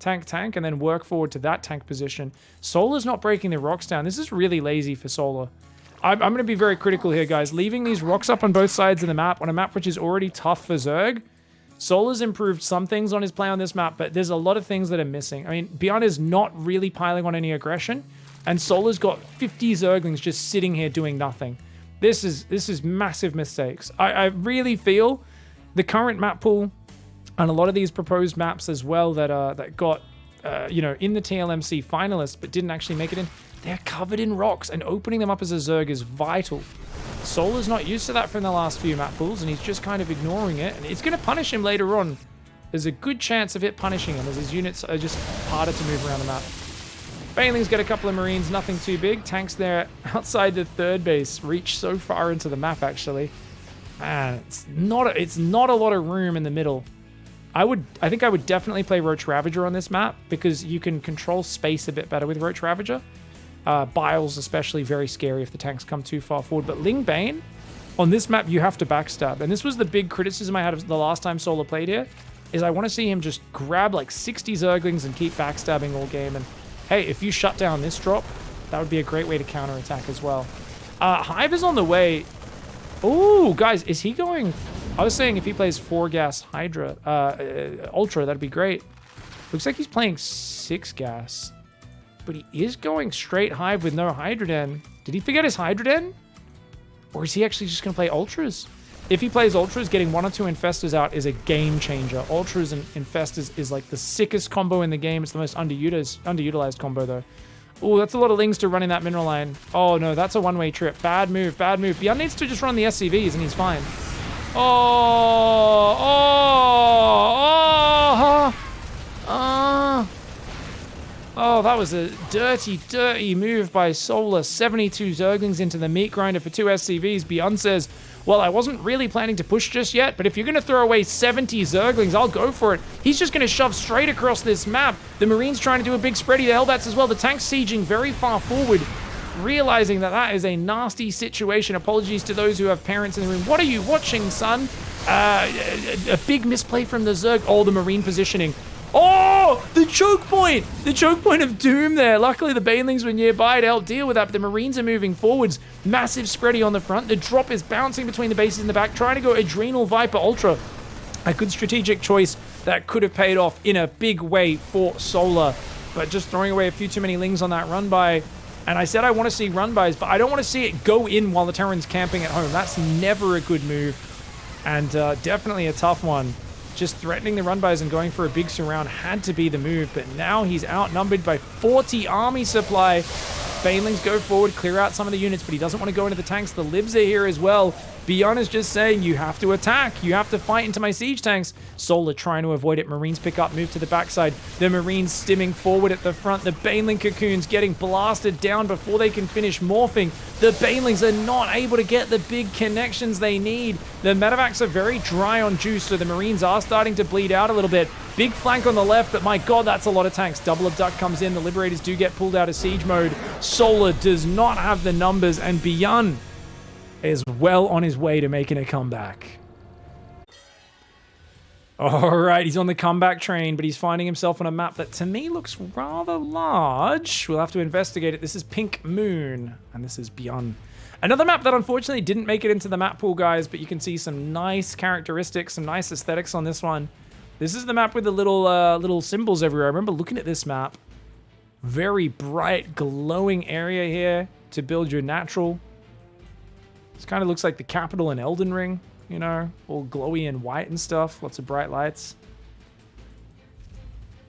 and then work forward to that tank position. Solar's not breaking the rocks down. This is really lazy for Solar. I'm going to be very critical here, guys. Leaving these rocks up on both sides of the map, on a map which is already tough for Zerg. Solar's improved some things on his play on this map, but there's a lot of things that are missing. I mean, Byun is not really piling on any aggression, and Solar's got 50 Zerglings just sitting here doing nothing. This is massive mistakes. I really feel the current map pool and a lot of these proposed maps as well that got in the TLMC finalists but didn't actually make it in, they're covered in rocks, and opening them up as a Zerg is vital. Solar's not used to that from the last few map pools, and he's just kind of ignoring it, and it's going to punish him later on. There's a good chance of it punishing him as his units are just harder to move around the map. Baneling's got a couple of Marines, nothing too big. Tanks there outside the 3rd base, reach so far into the map actually. Man, it's not a lot of room in the middle. I think I would definitely play Roach Ravager on this map because you can control space a bit better with Roach Ravager. Biles especially very scary if the tanks come too far forward. But Ling Bane, on this map, you have to backstab. And this was the big criticism I had of the last time Solar played here, is I want to see him just grab like 60 Zerglings and keep backstabbing all game. And hey, if you shut down this drop, that would be a great way to counterattack as well. Hive is on the way. Oh, guys, is he going? I was saying if he plays 4 gas Hydra, Ultra, that'd be great. Looks like he's playing 6 gas. But he is going straight hive with no Hydroden. Did he forget his Hydroden? Or is he actually just going to play Ultras? If he plays Ultras, getting 1 or 2 Infestors out is a game changer. Ultras and Infestors is like the sickest combo in the game. It's the most underutilized combo though. Oh, that's a lot of Lings to run in that mineral line. Oh no, that's a one-way trip. Bad move, bad move. Byun needs to just run the SCVs and he's fine. Oh, that was a dirty, dirty move by Solar. 72 Zerglings into the meat grinder for 2 SCVs. Byun says, well, I wasn't really planning to push just yet, but if you're going to throw away 70 Zerglings, I'll go for it. He's just going to shove straight across this map. The Marines trying to do a big spready. The Hellbats as well. The tank's sieging very far forward, realizing that that is a nasty situation. Apologies to those who have parents in the room. What are you watching, son? A big misplay from the Zerg. Oh, the Marine positioning. Oh, the choke point! The choke point of doom there. Luckily, the Banelings were nearby to help deal with that, but the Marines are moving forwards. Massive spready on the front. The drop is bouncing between the bases in the back, trying to go Adrenal Viper Ultra. A good strategic choice that could have paid off in a big way for Solar, but just throwing away a few too many Lings on that run by. And I said I want to see run bys, but I don't want to see it go in while the Terran's camping at home. That's never a good move, and definitely a tough one. Just threatening the run-bys and going for a big surround had to be the move, but now he's outnumbered by 40 army supply. Banelings go forward, clear out some of the units, but he doesn't want to go into the tanks. The Libs are here as well. Byun is just saying, you have to attack. You have to fight into my siege tanks. Solar trying to avoid it. Marines pick up, move to the backside. The Marines stimming forward at the front. The Baneling cocoons getting blasted down before they can finish morphing. The Banelings are not able to get the big connections they need. The medevacs are very dry on juice, so the Marines are starting to bleed out a little bit. Big flank on the left, but my god, that's a lot of tanks. Double Abduct comes in. The Liberators do get pulled out of siege mode. Solar does not have the numbers, and Byun is well on his way to making a comeback. All right, he's on the comeback train, but he's finding himself on a map that to me looks rather large. We'll have to investigate it. This is Pink Moon, and this is Byun. Another map that unfortunately didn't make it into the map pool, guys, but you can see some nice characteristics, some nice aesthetics on this one. This is the map with the little symbols everywhere. I remember looking at this map. Very bright, glowing area here to build your natural. This kind of looks like the capital in Elden Ring, you know, all glowy and white and stuff. Lots of bright lights.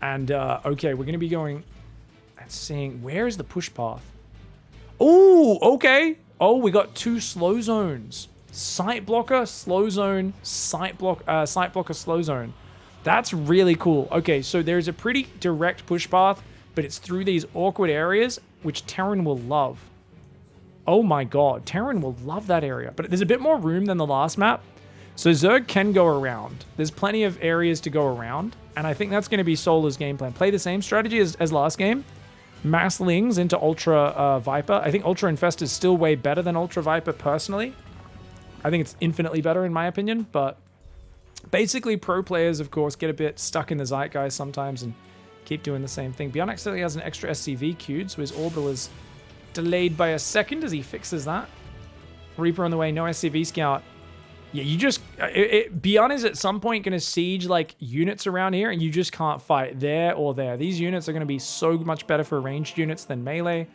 And, okay, we're going to be going and seeing, where is the push path? Oh, okay. Oh, we got 2 slow zones. Sight blocker, slow zone, sight blocker, slow zone. That's really cool. Okay, so there's a pretty direct push path, but it's through these awkward areas, which Terran will love. Oh my god, Terran will love that area. But there's a bit more room than the last map. So Zerg can go around. There's plenty of areas to go around. And I think that's going to be Solar's game plan. Play the same strategy as last game. Mass Lings into Ultra Viper. I think Ultra Infest is still way better than Ultra Viper personally. I think it's infinitely better in my opinion. But basically pro players, of course, get a bit stuck in the zeitgeist sometimes and keep doing the same thing. Byun actually has an extra SCV queued, so his orbital is delayed by a second as he fixes that. Reaper on the way, no SCV scout. Yeah, you just... Byun is at some point going to siege, like, units around here, and you just can't fight there or there. These units are going to be so much better for ranged units than melee.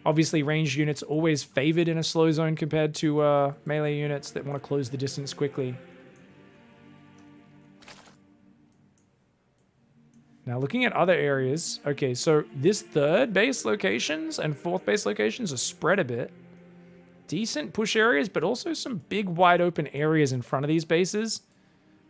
Obviously, ranged units always favored in a slow zone compared to melee units that want to close the distance quickly. Now, looking at other areas, okay, so this 3rd base locations and 4th base locations are spread a bit. Decent push areas, but also some big wide open areas in front of these bases.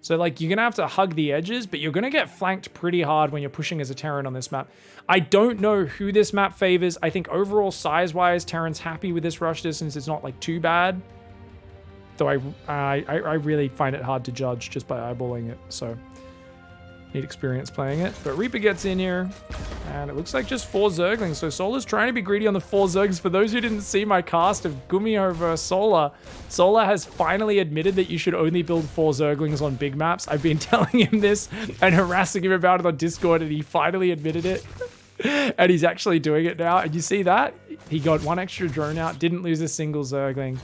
So, like, you're going to have to hug the edges, but you're going to get flanked pretty hard when you're pushing as a Terran on this map. I don't know who this map favors. I think overall size-wise, Terran's happy with this rush distance. It's not, like, too bad. Though I really find it hard to judge just by eyeballing it, so... need experience playing it. But Reaper gets in here, and it looks like just 4 Zerglings. So Solar's trying to be greedy on the 4 Zergs. For those who didn't see my cast of Gummio versus Solar, Solar has finally admitted that you should only build 4 Zerglings on big maps. I've been telling him this and harassing him about it on Discord, and he finally admitted it. And he's actually doing it now. And you see that? He got 1 extra drone out, didn't lose a single Zergling.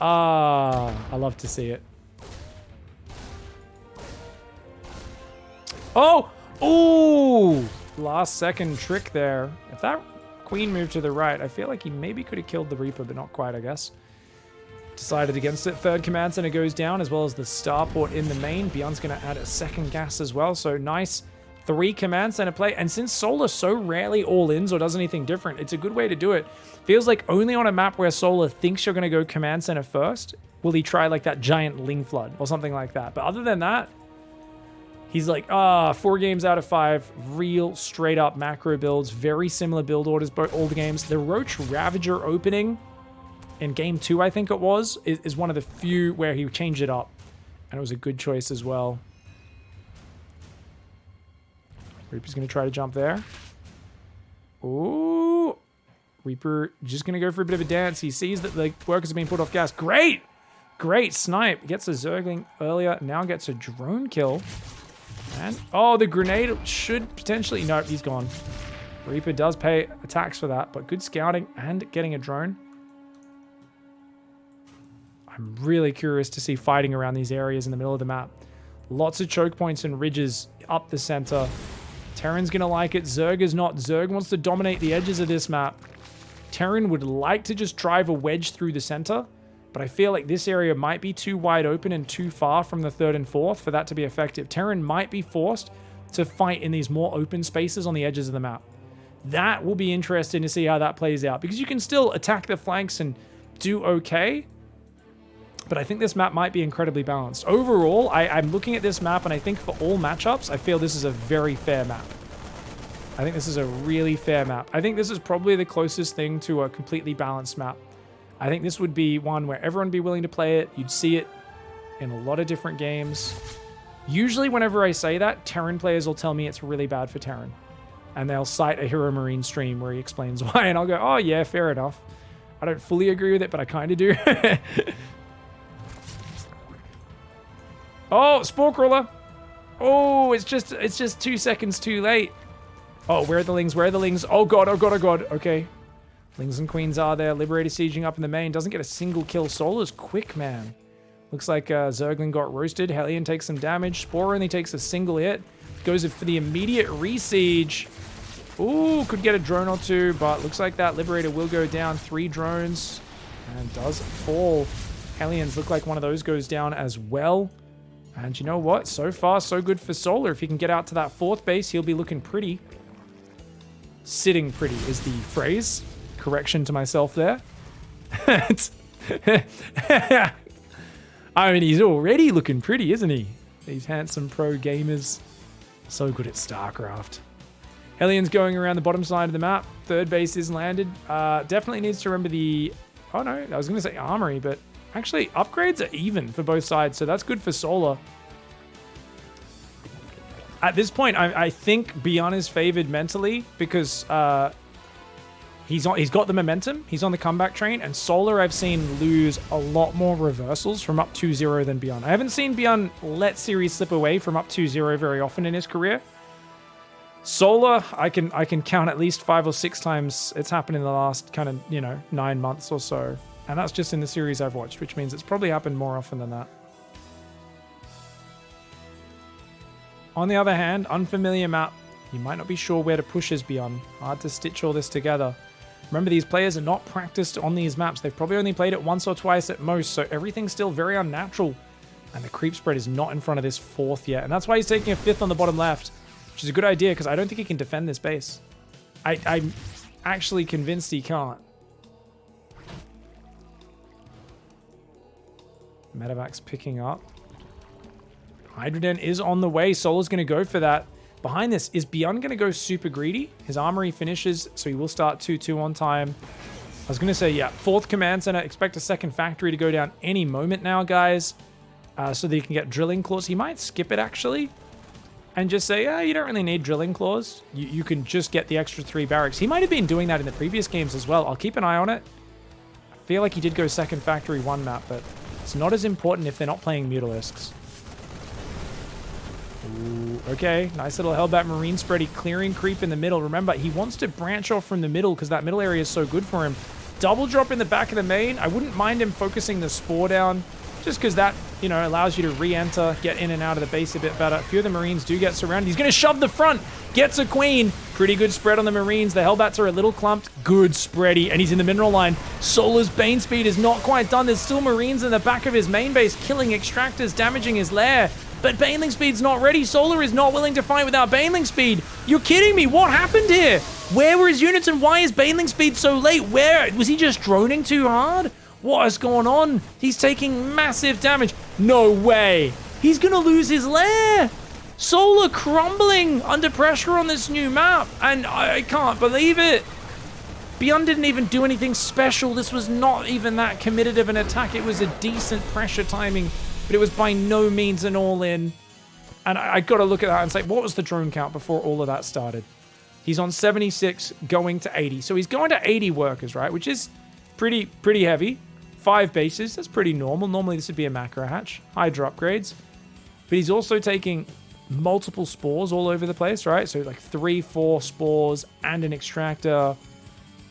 Ah, I love to see it. Oh, Ooh! Last second trick there. If that queen moved to the right, I feel like he maybe could have killed the Reaper, but not quite, I guess. Decided against it. Third command center goes down, as well as the starport in the main. Byun's going to add a second gas as well, so nice 3 command center play. And since Solar so rarely all-ins or does anything different, it's a good way to do it. Feels like only on a map where Solar thinks you're going to go command center first will he try like that giant Ling Flood or something like that. But other than that, he's like, 4 games out of 5, real straight up macro builds, very similar build orders, both all the games. The Roach Ravager opening in game 2, I think it was, is one of the few where he changed it up. And it was a good choice as well. Reaper's going to try to jump there. Ooh. Reaper just going to go for a bit of a dance. He sees that the workers are being put off gas. Great! Great snipe. Gets a Zergling earlier. Now gets a drone kill. And, oh, the grenade should potentially... Nope, he's gone. Reaper does pay attacks for that, but good scouting and getting a drone. I'm really curious to see fighting around these areas in the middle of the map. Lots of choke points and ridges up the center. Terran's going to like it. Zerg is not. Zerg wants to dominate the edges of this map. Terran would like to just drive a wedge through the center, but I feel like this area might be too wide open and too far from the 3rd and 4th for that to be effective. Terran might be forced to fight in these more open spaces on the edges of the map. That will be interesting to see how that plays out, because you can still attack the flanks and do okay, but I think this map might be incredibly balanced. Overall, I'm looking at this map, and I think for all matchups, I feel this is a very fair map. I think this is a really fair map. I think this is probably the closest thing to a completely balanced map. I think this would be one where everyone would be willing to play it. You'd see it in a lot of different games. Usually whenever I say that, Terran players will tell me it's really bad for Terran. And they'll cite a Hero Marine stream where he explains why, and I'll go, oh yeah, fair enough. I don't fully agree with it, but I kind of do. Oh, Spore Crawler. Oh, it's just 2 seconds too late. Oh, where are the Lings? Where are the Lings? Oh god, oh god, oh god. Okay. Lings and Queens are there. Liberator sieging up in the main. Doesn't get a single kill. Solar's quick, man. Looks like Zergling got roasted. Hellion takes some damage. Spore only takes a single hit. Goes for the immediate re-siege. Ooh, could get a drone or two, but looks like that Liberator will go down. 3 drones. And does fall. Hellions look like one of those goes down as well. And you know what? So far, so good for Solar. If he can get out to that 4th base, he'll be looking pretty. Sitting pretty is the phrase. Correction to myself there. I mean, he's already looking pretty, isn't he? These handsome pro gamers. So good at StarCraft. Hellions going around the bottom side of the map. 3rd base is landed. Definitely needs to remember the... Oh no, I was going to say armory, but actually upgrades are even for both sides, so that's good for Solar. At this point, I think Byun is favored mentally because he's got the momentum. He's on the comeback train, and Solar I've seen lose a lot more reversals from up 2-0 than Byun. I haven't seen Byun let series slip away from up 2-0 very often in his career. Solar, I can count at least 5 or 6 times it's happened in the last kind of, 9 months or so. And that's just in the series I've watched, which means it's probably happened more often than that. On the other hand, unfamiliar map. You might not be sure where to push as Byun. Hard to stitch all this together. Remember, these players are not practiced on these maps. They've probably only played it once or twice at most, so everything's still very unnatural. And the creep spread is not in front of this 4th yet. And that's why he's taking a 5th on the bottom left, which is a good idea because I don't think he can defend this base. I'm actually convinced he can't. Medevac's picking up. Hydroden is on the way. Solar's going to go for that. Behind this, is Byun going to go super greedy? His armory finishes, so he will start 2-2 on time. I was going to say, yeah, 4th command center. Expect a 2nd factory to go down any moment now, guys. So that he can get drilling claws. He might skip it, actually. And just say, yeah, you don't really need drilling claws. You can just get the extra 3 barracks. He might have been doing that in the previous games as well. I'll keep an eye on it. I feel like he did go 2nd factory 1 map, but it's not as important if they're not playing Mutalisks. Ooh, okay, nice little Hellbat Marine spready, clearing creep in the middle. Remember, he wants to branch off from the middle because that middle area is so good for him. Double drop in the back of the main. I wouldn't mind him focusing the Spore down just because that, you know, allows you to re-enter, get in and out of the base a bit better. A few of the Marines do get surrounded. He's going to shove the front, gets a queen. Pretty good spread on the Marines. The Hellbats are a little clumped. Good spready, and he's in the mineral line. Solar's Bane speed is not quite done. There's still Marines in the back of his main base, killing extractors, damaging his lair. But Baneling speed's not ready. Solar is not willing to fight without Baneling speed. You're kidding me. What happened here? Where were his units and why is Baneling speed so late? Where? Was he just droning too hard? What is going on? He's taking massive damage. No way. He's going to lose his lair. Solar crumbling under pressure on this new map. And I can't believe it. Byun didn't even do anything special. This was not even that committed of an attack. It was a decent pressure timing, but it was by no means an all-in. And I got to look at that and say, what was the drone count before all of that started? He's on 76, going to 80. So he's going to 80 workers, right? Which is pretty heavy. 5 bases, that's pretty normal. Normally this would be a macro hatch. Hydra upgrades. But he's also taking multiple spores all over the place, right? So like 3, 4 spores and an extractor.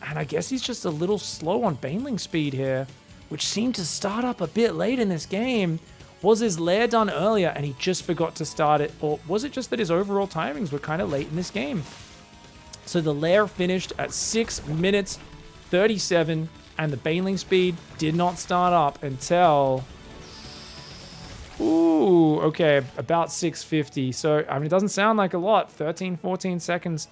And I guess he's just a little slow on Baneling speed here, which seemed to start up a bit late in this game. Was his lair done earlier and he just forgot to start it? Or was it just that his overall timings were kind of late in this game? So the lair finished at 6 minutes 37, and the Baneling speed did not start up until... Ooh, okay, about 650. So, I mean, it doesn't sound like a lot. 13, 14 seconds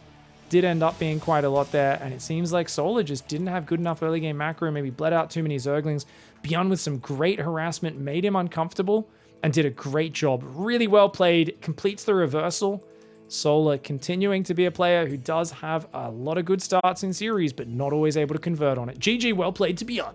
did end up being quite a lot there, and it seems like Solar just didn't have good enough early game macro, maybe bled out too many Zerglings. Byun with some great harassment made him uncomfortable and did a great job. Really well played, completes the reversal. Solar continuing to be a player who does have a lot of good starts in series, but not always able to convert on it. GG, well played to Byun.